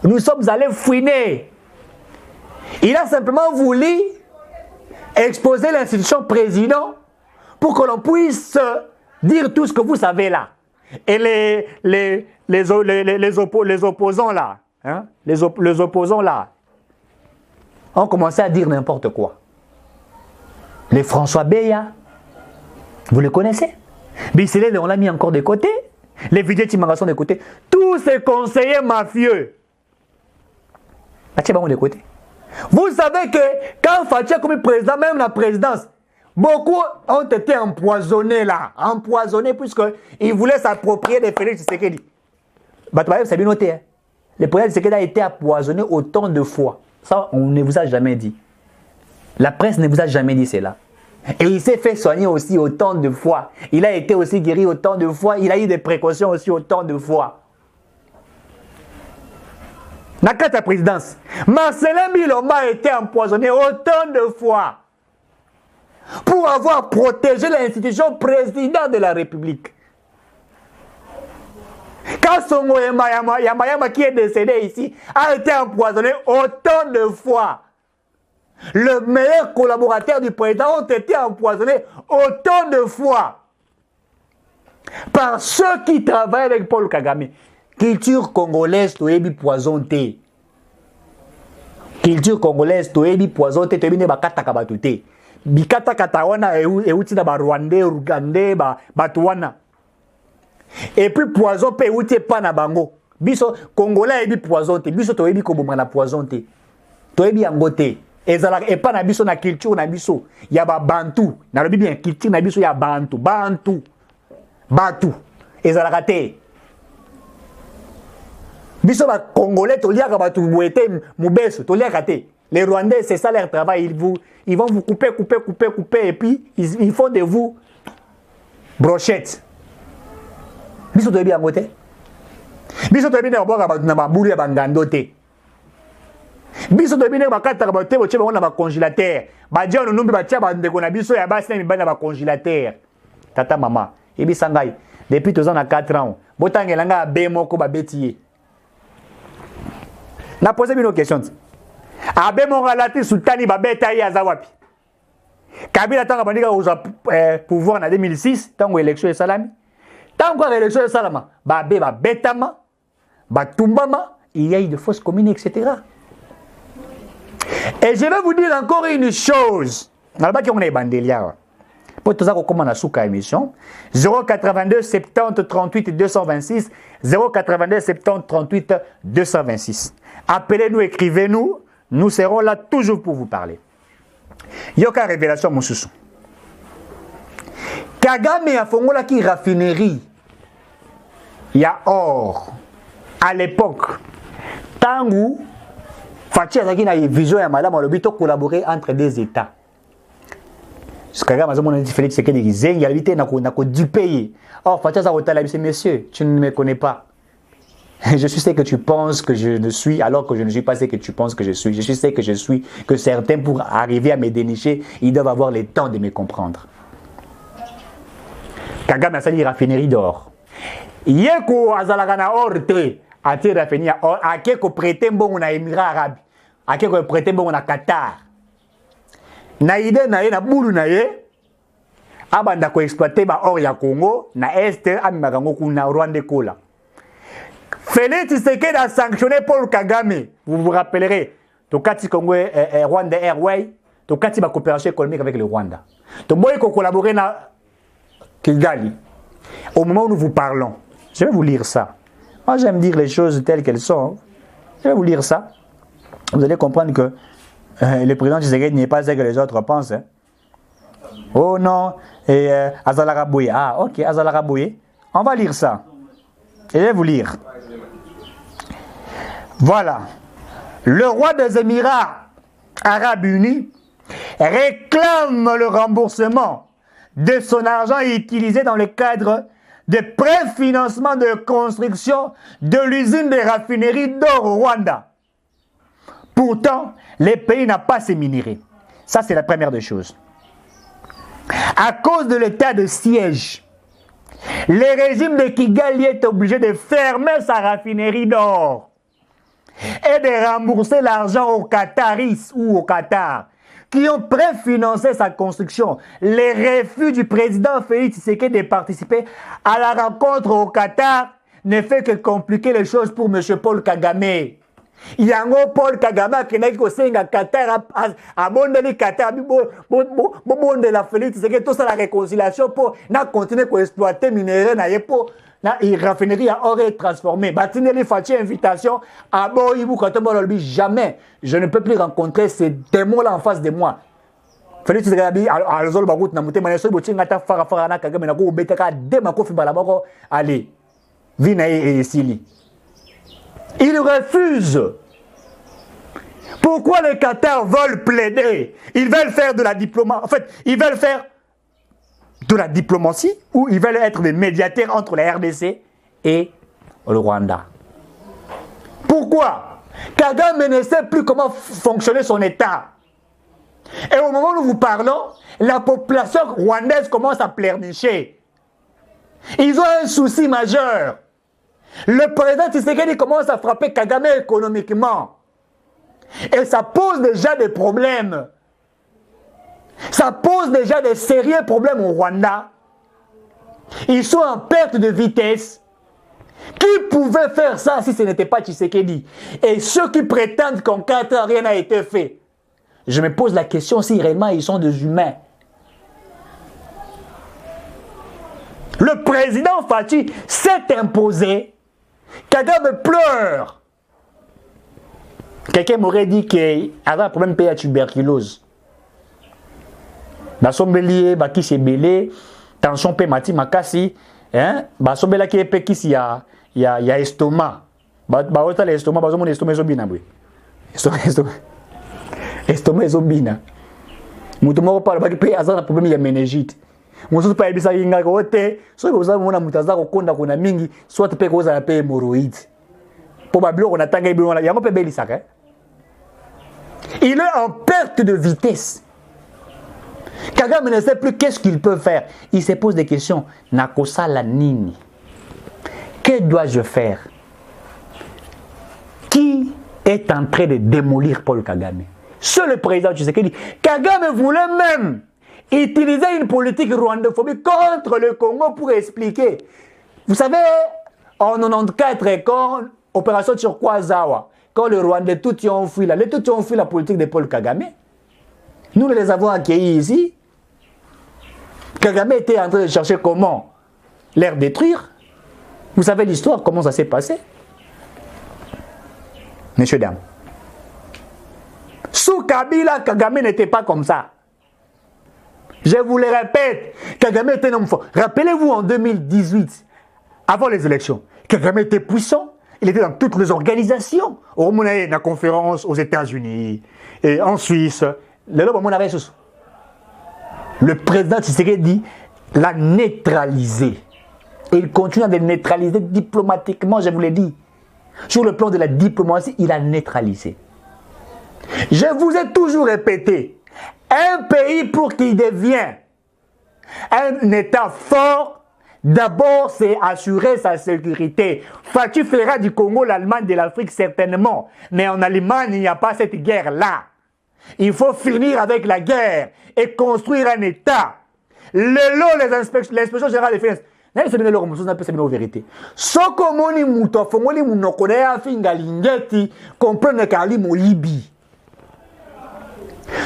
Nous sommes allés fouiner. Il a simplement voulu exposer l'institution président pour que l'on puisse dire tout ce que vous savez là. Et les opposants là, hein, les opposants là, ont commencé à dire n'importe quoi. Les François Beya, vous les connaissez? Bissele, on l'a mis encore de côté. Les Vijay Tshimanga sont de côté. Tous ces conseillers mafieux, de côté. Vous savez que quand Fachi a comme président, même la présidence, beaucoup ont été empoisonnés là. Empoisonnés puisqu'ils voulaient s'approprier des Félix Tshisekedi. C'est bien noté. Hein? Le président Tshisekedi a été empoisonné autant de fois. Ça, on ne vous a jamais dit. La presse ne vous a jamais dit cela. Et il s'est fait soigner aussi autant de fois. Il a été aussi guéri autant de fois. Il a eu des précautions aussi autant de fois. Dans la présidence, Marcelin Bilomba a été empoisonné autant de fois pour avoir protégé l'institution président de la République. Quand Songo Yamayama qui est décédé ici a été empoisonné autant de fois. Le meilleur collaborateur du président ont été empoisonnés autant de fois par ceux qui travaillent avec Paul Kagame. Culture congolaise, tu es poisonné. Culture congolaise, tu es poisonné. Tu es bien bakata kabatute. Bikata katawana euti na ba Rwandais, Ougandais, Batouana. Et puis poison pe euti pa na bango. Biso congolais ebi poisonné. Biso tu es koboma na poisonné. Tu es angote. Et pas na biso na culture na biso. Ya ba bantu. Na lobi bien culture na biso ya bantu. Bantu. Batu. Ezalaka te. Biso ba Congolais, toliaka ba tubuete mubeso, toliaka te. Les Rwandais, c'est ça leur travail. Ils vont vous couper, et puis ils font de vous brochettes. Biso toyebi yango te. Biso toyebi na boka na mabulu ya bangando te. Biso toyebi na bakata ba te boche ba na ba congélateur. Ba dia no numbi ba tia ba ndeko na biso ya basi na mibana ba congélateur. Tata mama, ebi sangai. Depuis 2 ans na 4 ans, botangela nga be moko ba betiye. Na posé une question. Abe Moralati Sultani Babeta Yazawapi. Kabila Tanga Bandika au pouvoir en 2006, tant que l'élection est salami. Tant que l'élection est salama, Babé Babetama, Batumbama, il y a eu de fausses communes, etc. Et je vais vous dire encore une chose. On a on est bandelia. Pour tout ça, on commence à souka émission. 082 70 38 226. 082 70 38 226. Appelez-nous, écrivez-nous. Nous serons là toujours pour vous parler. Yoka révélation, mon soussou. Kagame a fongola qui raffinerie. Il y a or. À l'époque, Tangu, Fachi a une vision et madame a collaborer entre des États. Kagame a dit Félix Tshisekedi il y a l'habité du pays. Or, Fachi a dit messieurs, tu ne me connais pas. Je suis ce que tu penses que je ne suis, alors que je ne suis pas ce que tu penses que je suis. Je suis ce que je suis, que certains, pour arriver à me dénicher, ils doivent avoir le temps de me comprendre. Kagame a sali raffinerie d'or. Yeko azalagana or te, a ti raffinerie or, a keko prêter bon na Émirats Arabes, a keko prêter bon na Qatar. Na ide na ye na bulu na ye, abanda ko exploiter ba or ya Congo, na Est, amimakango kuna Rwanda kola. Félix Tshisekedi a sanctionné Paul Kagame. Vous vous rappellerez. Tokati Congo Rwanda Airway. Tokati ma coopération économique avec le Rwanda. Toboy ko collaborer na Kigali. Au moment où nous vous parlons, je vais vous lire ça. Moi j'aime dire les choses telles qu'elles sont. Je vais vous lire ça. Vous allez comprendre que le président Tshisekedi n'est pas ce que les autres pensent. Hein. Oh non, et Azalara Bouye. Ah ok, Azalara Bouye. On va lire ça. Et je vais vous lire. Voilà. Le roi des Émirats Arabes Unis réclame le remboursement de son argent utilisé dans le cadre de préfinancement de construction de l'usine de raffinerie d'or au Rwanda. Pourtant, le pays n'a pas ces minéraux. Ça, c'est la première des choses. À cause de l'état de siège, le régime de Kigali est obligé de fermer sa raffinerie d'or et de rembourser l'argent aux Qataris ou au Qatar qui ont préfinancé sa construction. Les refus du président Félix Tshisekedi de participer à la rencontre au Qatar ne fait que compliquer les choses pour M. Paul Kagame. Yango Paul Kagame qui n'a qu'au Sénégal Qatar a bondé Qatar de la Félix Tshisekedi tout ça la réconciliation pour n'a continuer à exploiter minerais na yepo na raffinerie a aurait transformé. Batineli Fati invitation à Boïbou Katombolbi jamais je ne peux plus rencontrer ces démons là en face de moi. Félix Tshisekedi a zolo bagout na muté maneso botinga ta fara na Kagame na ko betaka de makofi balabako allez vina et sili. Ils refusent. Pourquoi les Qatar veulent plaider? Ils veulent faire de la diplomatie. En fait, ils veulent faire de la diplomatie ou ils veulent être des médiateurs entre la RDC et le Rwanda. Pourquoi? Kagame ne sait plus comment fonctionner son État. Et au moment où nous vous parlons, la population rwandaise commence à pleurnicher. Ils ont un souci majeur. Le président Tshisekedi commence à frapper Kagame économiquement. Et ça pose déjà des problèmes. Ça pose déjà des sérieux problèmes au Rwanda. Ils sont en perte de vitesse. Qui pouvait faire ça si ce n'était pas Tshisekedi? Et ceux qui prétendent qu'en 4 ans rien n'a été fait. Je me pose la question si réellement ils sont des humains. Le président Fachi s'est imposé. Kagame pleure. Quelqu'un m'aurait dit qu'il avait un problème de tuberculose. Basombeli, baki se belé, tension pe mati makasi, hein? Basombela ki pe kisi ya estomac. Ba ota l'estomac, basomo l'estomac ezobina bwe. Estomac ezobina. Mutu moko pala baki pe azana problème ya méningite. Mosusu pa ebisa yinga ko te, so boza mona mutaza ko konda kona mingi, soit pe ko za pe hémorroïde. Po babilo ko natanga ibino yango pe belisaka. Il est en perte de vitesse. Kagame ne sait plus qu'est-ce qu'il peut faire. Il se pose des questions. Nakosa la nini. Que dois-je faire? Qui est en train de démolir Paul Kagame? Seul le président Tshisekedi. Kagame voulait même utiliser une politique rwandophobie contre le Congo pour expliquer. Vous savez, en 94, quand opération Turquoise-Zawa, quand le Rwandais tout y ont fui, les tout y ont fui la politique de Paul Kagame. Nous les avons accueillis ici. Kagame était en train de chercher comment les détruire. Vous savez l'histoire, comment ça s'est passé? Messieurs, dames. Sous Kabila, Kagame n'était pas comme ça. Je vous le répète, Kagame était un homme fort. Rappelez-vous en 2018, avant les élections, Kagame était puissant. Il était dans toutes les organisations. Au moment de la conférence aux États-Unis et en Suisse. Le président Tshisekedi l'a neutralisé. Et il continue à le neutraliser diplomatiquement, je vous l'ai dit. Sur le plan de la diplomatie, il a neutralisé. Je vous ai toujours répété, un pays pour qu'il devienne un État fort, d'abord, c'est assurer sa sécurité. Fachi fera du Congo l'Allemagne de l'Afrique, certainement. Mais en Allemagne, il n'y a pas cette guerre-là. Il faut finir avec la guerre et construire un État. L'inspection générale des finances. C'est bien la vérité. Ce que moni muto fongoli munokone afinga lingeti comprendre kali mo libi.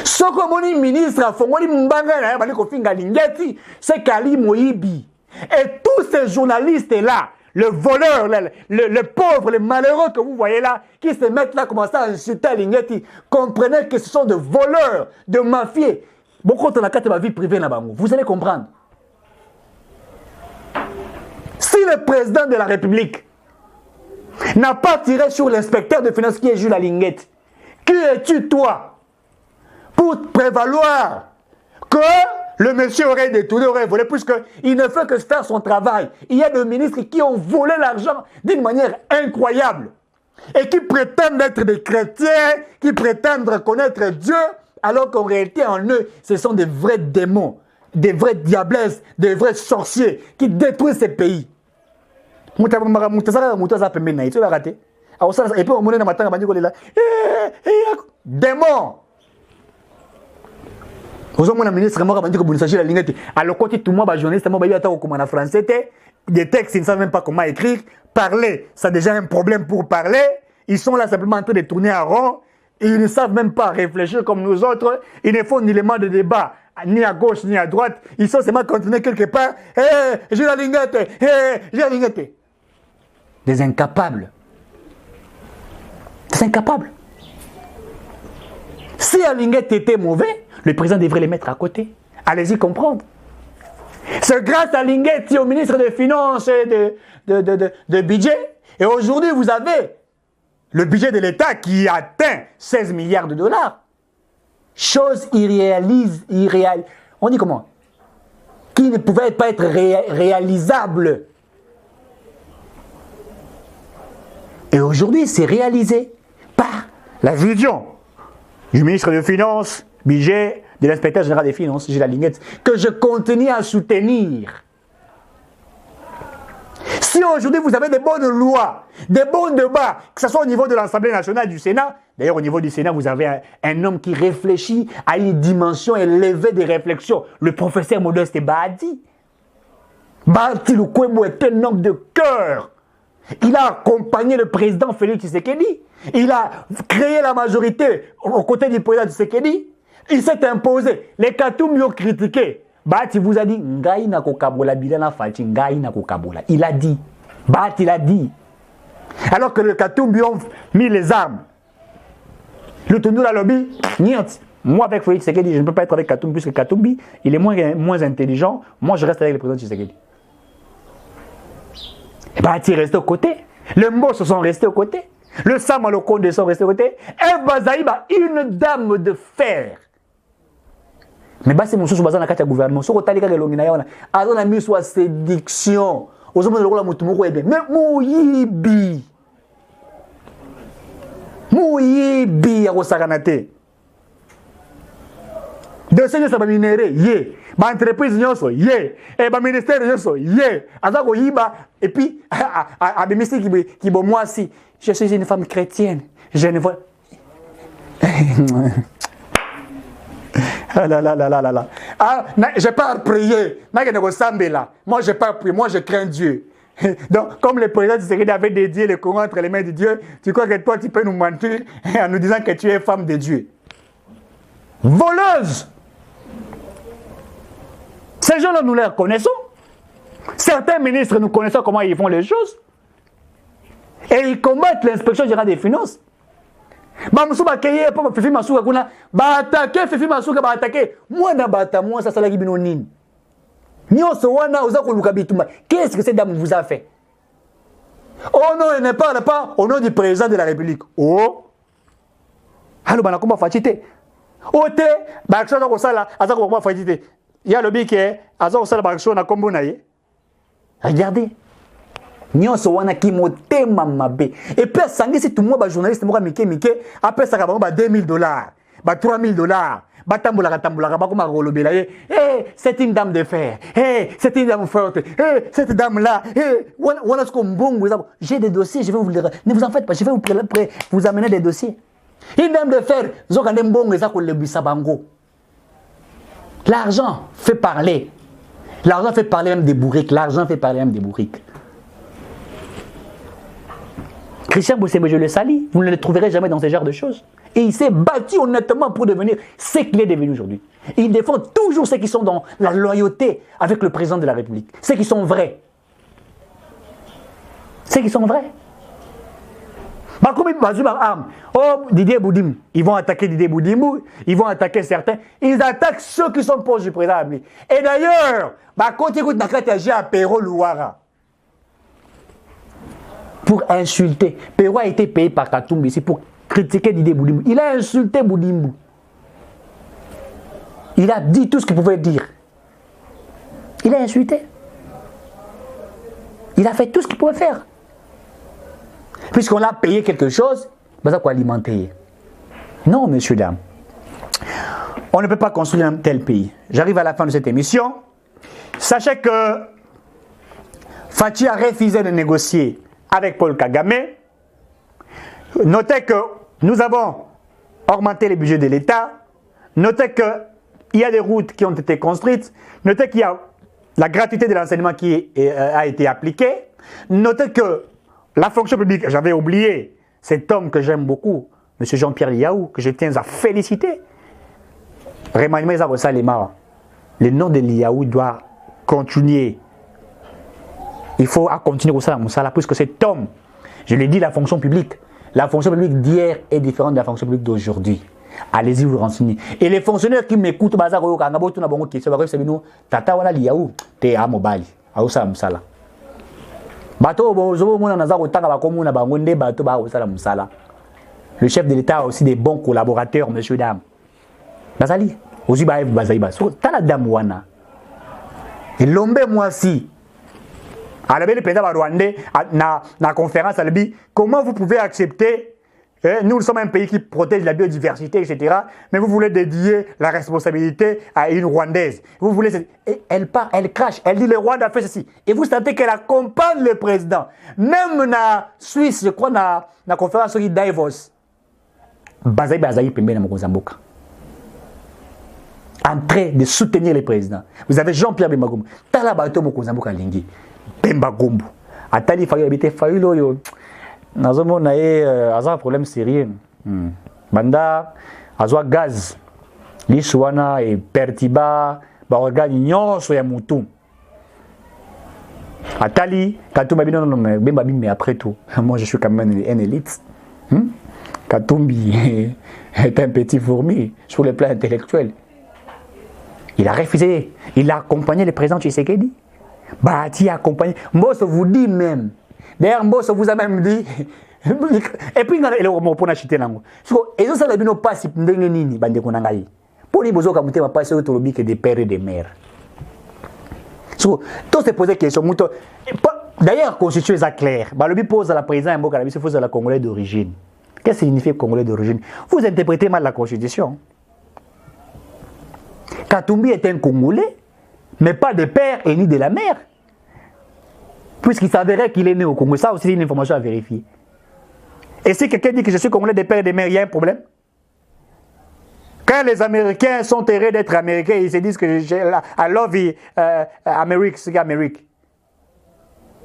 Ce que moni ministre fongoli mbanga na bali ko finga lingeti c'est kali mo ibi. Et tous ces journalistes-là, le voleur, le pauvre, les malheureux que vous voyez là, qui se mettent là, commencent à insulter Lingeti, comprenez que ce sont des voleurs, de mafieux. Beaucoup de la carte de ma vie privée là-bas, vous allez comprendre. Si le président de la République n'a pas tiré sur l'inspecteur de finances qui est Jules Lingeti, qui es-tu toi pour prévaloir que Le monsieur aurait détourné, aurait volé, puisqu'il ne fait que faire son travail. Il y a des ministres qui ont volé l'argent d'une manière incroyable. Et qui prétendent être des chrétiens, qui prétendent connaître Dieu, alors qu'en réalité, en eux, ce sont des vrais démons, des vrais diablesses, des vrais sorciers qui détruisent ces pays. Et puis, on monnaie dans ma tête, démons. Vous avez un ministre qui a dit que vous ne savez pas la ligne. Alors, quand tout le monde est journaliste, moi, je vais en français. Des textes, ils ne savent même pas comment écrire. Parler, ça a déjà un problème pour parler. Ils sont là simplement en train de tourner en rond. Ils ne savent même pas réfléchir comme nous autres. Ils ne font ni les mots de débat, ni à gauche, ni à droite. Ils sont seulement contenus quelque part. J'ai la lignette. J'ai la lignette. Des incapables. Des incapables. Si la lignette était mauvaise, le président devrait les mettre à côté. Allez-y comprendre. C'est grâce à Linguetti, au ministre des Finances et de budget. Et aujourd'hui, vous avez le budget de l'État qui atteint 16 milliards de dollars. Chose irréalisable. On dit comment? Qui ne pouvait pas être réalisable. Et aujourd'hui, c'est réalisé par la vision du ministre des Finances, budget, de l'inspecteur général des finances, j'ai la lignette, que je continue à soutenir. Si aujourd'hui vous avez des bonnes lois, des bons débats, que ce soit au niveau de l'Assemblée nationale du Sénat, d'ailleurs au niveau du Sénat vous avez un homme qui réfléchit à une dimension élevée des réflexions, le professeur Modeste Bahati. Bahati Lukwebo est un homme de cœur. Il a accompagné le président Félix Tshisekedi. Il a créé la majorité aux côtés du président Tshisekedi. Il s'est imposé. Les Katoum ont critiqué. Bahati vous a dit, Ngai na kokabola bilana falti, Ngai na kokabola. Il a dit. Bahati l'a dit. Alors que les Katoum ont mis les armes. Le Tundou la lobby, niet. Moi avec Félix Tshisekedi, je ne peux pas être avec Katoum puisque Katoumbi, il est moins intelligent. Moi je reste avec le président Tshisekedi. Bahati est resté aux côtés. Les Mbos sont restés aux côtés. Le Samalokonde sont restés aux côtés. Et Bazaïba, une dame de fer. Mais c'est mon sous bazan na kati ya gouvernement. Soko talika ke longina yona. Azona mis soit séduction. Ozomo lokola mutu moko ebe. Mais muyibi. Muyibi ya kosakanate. Dossier ça ba minéré, yé. Ba entreprise nyonso, yé. Et ba ministère nyonso, yé. Azako yiba et puis a bimisi qui bo moi si je suis une femme chrétienne. Je ne vois ah là là là là là là. Ah, je pas à prier. Moi, je pas à prier. Moi, je crains Dieu. Donc, comme le président Tshisekedi avait dédié le Coran entre les mains de Dieu, tu crois que toi, tu peux nous mentir en nous disant que tu es femme de Dieu. Voleuse. Ces gens-là, nous les connaissons. Certains ministres, nous connaissons comment ils font les choses. Et ils combattent l'inspection générale des finances. Bamsuba keye papa Fifi Masuka kuna ba attaquer Fifi Masuka ba attaquer moi na bata moi ça sala kibino nini nyoso wana oza ko luka bituma qu'est-ce que cette dame vous a fait? Oh non, elle ne parle pas au nom du président de la République. Oh allo bana komba fatite ote ba action ko sala aza ko komba fatite ya lobi ke aza ko sala ba action na kombo na ye. Regardez. Nyonso wana ki motema mabe. Et puis sangisi tout le monde ba journaliste moka mike après ça ka ba $2000, ba $3000, ba tambola ba koma rolobela ye. C'est une dame de fer. C'est une dame forte. Cette dame là, wana ce qu'on bongo, j'ai des dossiers, je vais vous les ne vous en faites pas, je vais vous amener des dossiers. Une dame de fer, zokande mbongo eza ko lebisa bango. L'argent fait parler. L'argent fait parler même des bourriques, l'argent fait parler même des bourriques. Christian Boussebe, je le salis, vous ne le trouverez jamais dans ce genre de choses. Et il s'est battu honnêtement pour devenir ce qu'il est devenu aujourd'hui. Il défend toujours ceux qui sont dans la loyauté avec le président de la République. Ceux qui sont vrais. Ceux qui sont vrais. Oh, Didier Boudim, ils vont attaquer Didier Boudimou, ils vont attaquer certains. Ils attaquent ceux qui sont proches du président de la République. Et d'ailleurs, quand tu écoutes Nakati à Péro Louara, pour insulter. Péro a été payé par Katumbi ici pour critiquer Didier Boudimou. Il a insulté Boudimou. Il a dit tout ce qu'il pouvait dire. Il a insulté. Il a fait tout ce qu'il pouvait faire. Puisqu'on a payé quelque chose, il faut alimenter. Non, messieurs, dames. On ne peut pas construire un tel pays. J'arrive à la fin de cette émission. Sachez que Fachi a refusé de négocier avec Paul Kagame. Notez que nous avons augmenté le budget de l'État. Notez qu'il y a des routes qui ont été construites. Notez qu'il y a la gratuité de l'enseignement qui a été appliquée. Notez que la fonction publique, j'avais oublié cet homme que j'aime beaucoup, M. Jean-Pierre Liaou, que je tiens à féliciter. Le nom de Liaou doit continuer. Il faut continuer au Moussala, puisque cet homme, je l'ai dit, la fonction publique d'hier est différente de la fonction publique d'aujourd'hui. Allez-y vous renseigner. Et les fonctionnaires qui m'écoutent, Tata wana Liaou, te a mobile, Aoussa Moussala. Le chef de l'État a aussi des bons collaborateurs, messieurs, dames. Bazali, aussi Bazali, Tala Damouana. Et l'ombe moi si. À la belle président rwandais, na conférence, comment vous pouvez accepter, nous sommes un pays qui protège la biodiversité, etc., mais vous voulez dédier la responsabilité à une Rwandaise. Vous voulez, et elle part, elle crache, elle dit le Rwanda a fait ceci. Et vous sentez qu'elle accompagne le président. Même na Suisse, je crois, na conférence sur Davos. Bazaï Pembe na Mozambique. En train de soutenir le président. Vous avez Jean-Pierre Bemba-Gombo. Talabato Mozambique à Lingi. Bemba-Gombo. Atali Fayu habité Fayu Loyo. Nazomo nae aza problème sérieux. Banda azwa gaz. Liswana et pertiba ba organe nyonso ya mutu. Atali Katumbi non Bemba mais après tout. Moi je suis quand même un élite. Katumbi est un petit fourmi sur le plan intellectuel. Il a refusé. Il a accompagné le président Tshisekedi. Bati a accompagné. Mbosso vous dit même. D'ailleurs, Mbosso vous a même dit. Et puis, il a acheté nango. Et ça, ça n'a pas si nini bande konangai. Pour les besoins comme tu m'as passé autour de des pères et des mères. So, tous se poser question. D'ailleurs, constitué ça clair. Balobi pose à la présidente Mboka Labi, c'est faux à la Congolais d'origine. Qu'est-ce que signifie Congolais d'origine? Vous interprétez mal la Constitution. Katumbi est un Congolais, mais pas de père et ni de la mère. Puisqu'il s'avérait qu'il est né au Congo. Ça aussi, c'est une information à vérifier. Et si quelqu'un dit que je suis Congolais de père et de mère, il y a un problème. Quand les Américains sont heureux d'être Américains, ils se disent que I love America, c'est Amérique.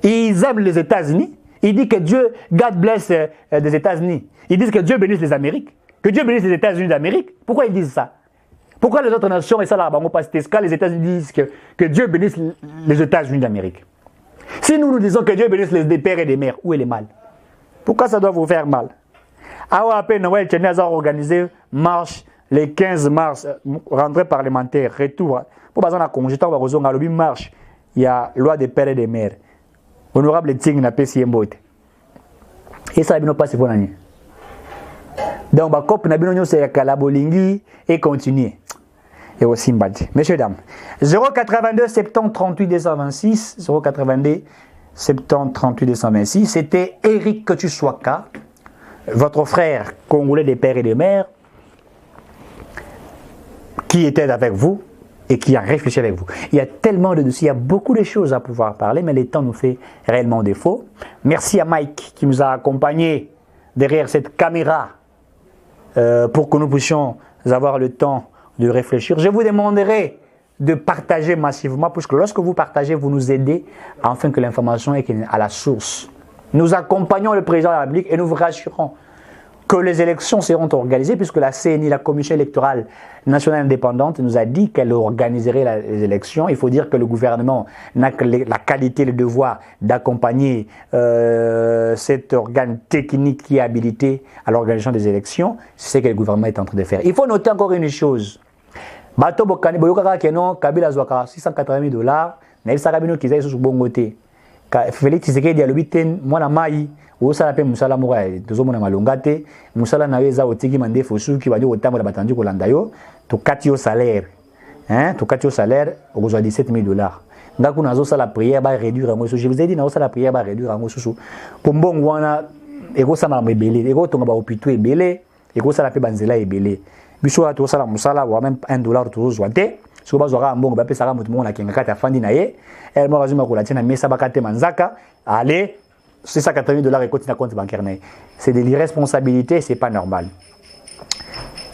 Ils aiment les États-Unis. Ils disent que Dieu, God bless les États-Unis. Ils disent que Dieu bénisse les Amériques. Que Dieu bénisse les États-Unis d'Amérique. Pourquoi ils disent ça? Pourquoi les autres nations, et ça là, quand les États-Unis disent que Dieu bénisse les États-Unis d'Amérique? Si nous disons que Dieu bénisse les pères et les mères, où est le mal? Pourquoi ça doit vous faire mal? Après Noël, Tchéné a organisé marche le 15 mars, rentrée parlementaire, retour. Pour besoin de congé, on va rejoindre le marche. Il y a loi des pères et des mères. Honorable Ting n'a pas si mbote. Et ça n'a pas si bon. Donc, ma copie n'a pas c'est Kalabolingi et continuer. Et aussi Mbadi. Messieurs, dames, 082 70 38 226, 082 70 38 226, c'était Eric Ketushwaka, votre frère congolais des pères et des mères, qui était avec vous et qui a réfléchi avec vous. Il y a tellement de dossiers, il y a beaucoup de choses à pouvoir parler, mais le temps nous fait réellement défaut. Merci à Mike qui nous a accompagnés derrière cette caméra pour que nous puissions avoir le temps de réfléchir. Je vous demanderai de partager massivement, puisque lorsque vous partagez, vous nous aidez afin que l'information est à la source. Nous accompagnons le président de la République et nous vous rassurons que les élections seront organisées, puisque la CNI, la Commission électorale nationale indépendante, nous a dit qu'elle organiserait les élections. Il faut dire que le gouvernement n'a que la qualité et le devoir d'accompagner cet organe technique qui est habilité à l'organisation des élections. C'est ce que le gouvernement est en train de faire. Il faut noter encore une chose. Bato Bokani, Boyokaka Keno, Kabila Zwaka, $680, mais ça rabino qui est sur bon côté. Félix Tshisekedi a le 8 mois na mai, ou ça l'appelle Moussala Mouraï, deux hommes na malongate, Moussala na weza otiki mande fosu qui va dire au temps de la batandu ko landayo, to katio salaire. Hein, to katio salaire, au $17 000. Ngaku nazo ça la prière va réduire à moi. Je vous ai dit nazo ça la prière va réduire à moi. Pour bon wana ego ça m'a belé. Ego tonga ba hôpital est belé. Ego ça la pe banzela est belé. Biso a to ça la musala ou même $1 to zoate. Si vous avez un bon ba pe sara mutu mona kinga kata fandi na ye. Elle m'a razuma ko la tina mesa bakate manzaka. Allez, c'est ça $80 et continue à compte bancaire. C'est de l'irresponsabilité, c'est pas normal.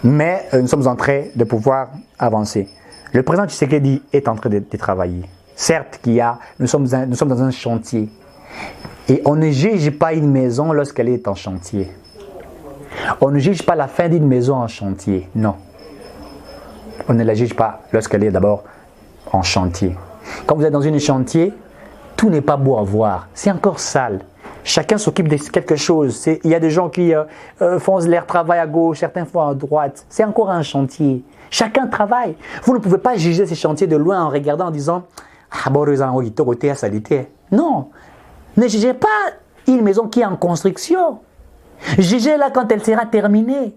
Mais nous sommes en train de pouvoir avancer. Le président Tshisekedi est en train de travailler. Certes, nous sommes dans un chantier. Et on ne juge pas une maison lorsqu'elle est en chantier. On ne juge pas la fin d'une maison en chantier. Non. On ne la juge pas lorsqu'elle est d'abord en chantier. Quand vous êtes dans un chantier, tout n'est pas beau à voir. C'est encore sale. Chacun s'occupe de quelque chose. Il y a des gens qui font leur travail à gauche, certains font à droite. C'est encore un chantier. Chacun travaille. Vous ne pouvez pas juger ces chantiers de loin en regardant en disant ah bon, non. Ne jugez pas une maison qui est en construction. Jugez-la quand elle sera terminée.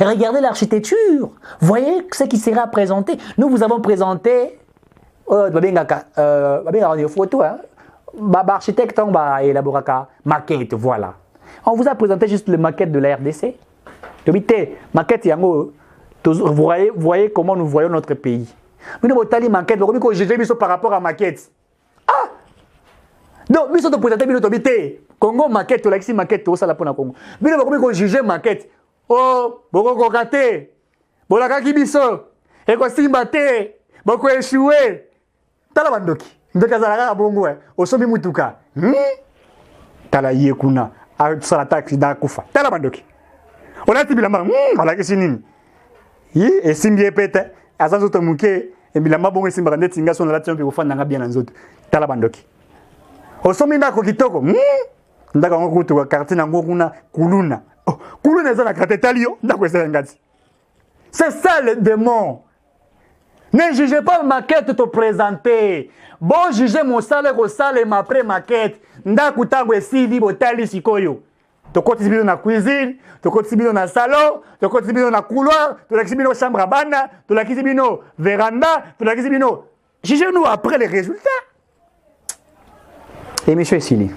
Regardez l'architecture. Voyez ce qui sera présenté. Nous vous avons présenté photo, architecte élaboraka maquette, voilà. On vous a présenté juste le maquette de la RDC. Maquette vous voyez comment nous voyons notre pays. Mais nous avons maquette, vous jugez par rapport à maquette. Ah! Donc, nous sommes présentés notre Congo maquette, la maquette, tout ça là pour la Congo. Mais nous avons jugé maquette. Oh, boko kate, bolaka kibiso, eko simbate, boko échoué. Tala bandoki, ndoka zalaka bongo osomi mutuka. Tala yekuna, a sala taxi da kufa. Tala bandoki. Ona tibilamba, malaki sinini. Yi esimbi epete, azazo to muke, ebilamba bongo esimba ndeti ngaso na lati mpe kofanda nga bien na nzoto. Tala bandoki. Osomi ndako kitoko. Ndaka ngo kutuka quartier na ngo kuna kuluna. C'est ça le démon. Ne jugez pas ma maquette te présenter. Bon, jugez mon salaire au salaire ma pré-maquette. Ndaku tango esili botali sikoyo. To koti sibino na cuisine, to koti sibino na salon, to koti sibino na couloir, to la sibino chambre à bana, to la sibino véranda, to la sibino. Jugez-nous après les résultats. Et monsieur Sili.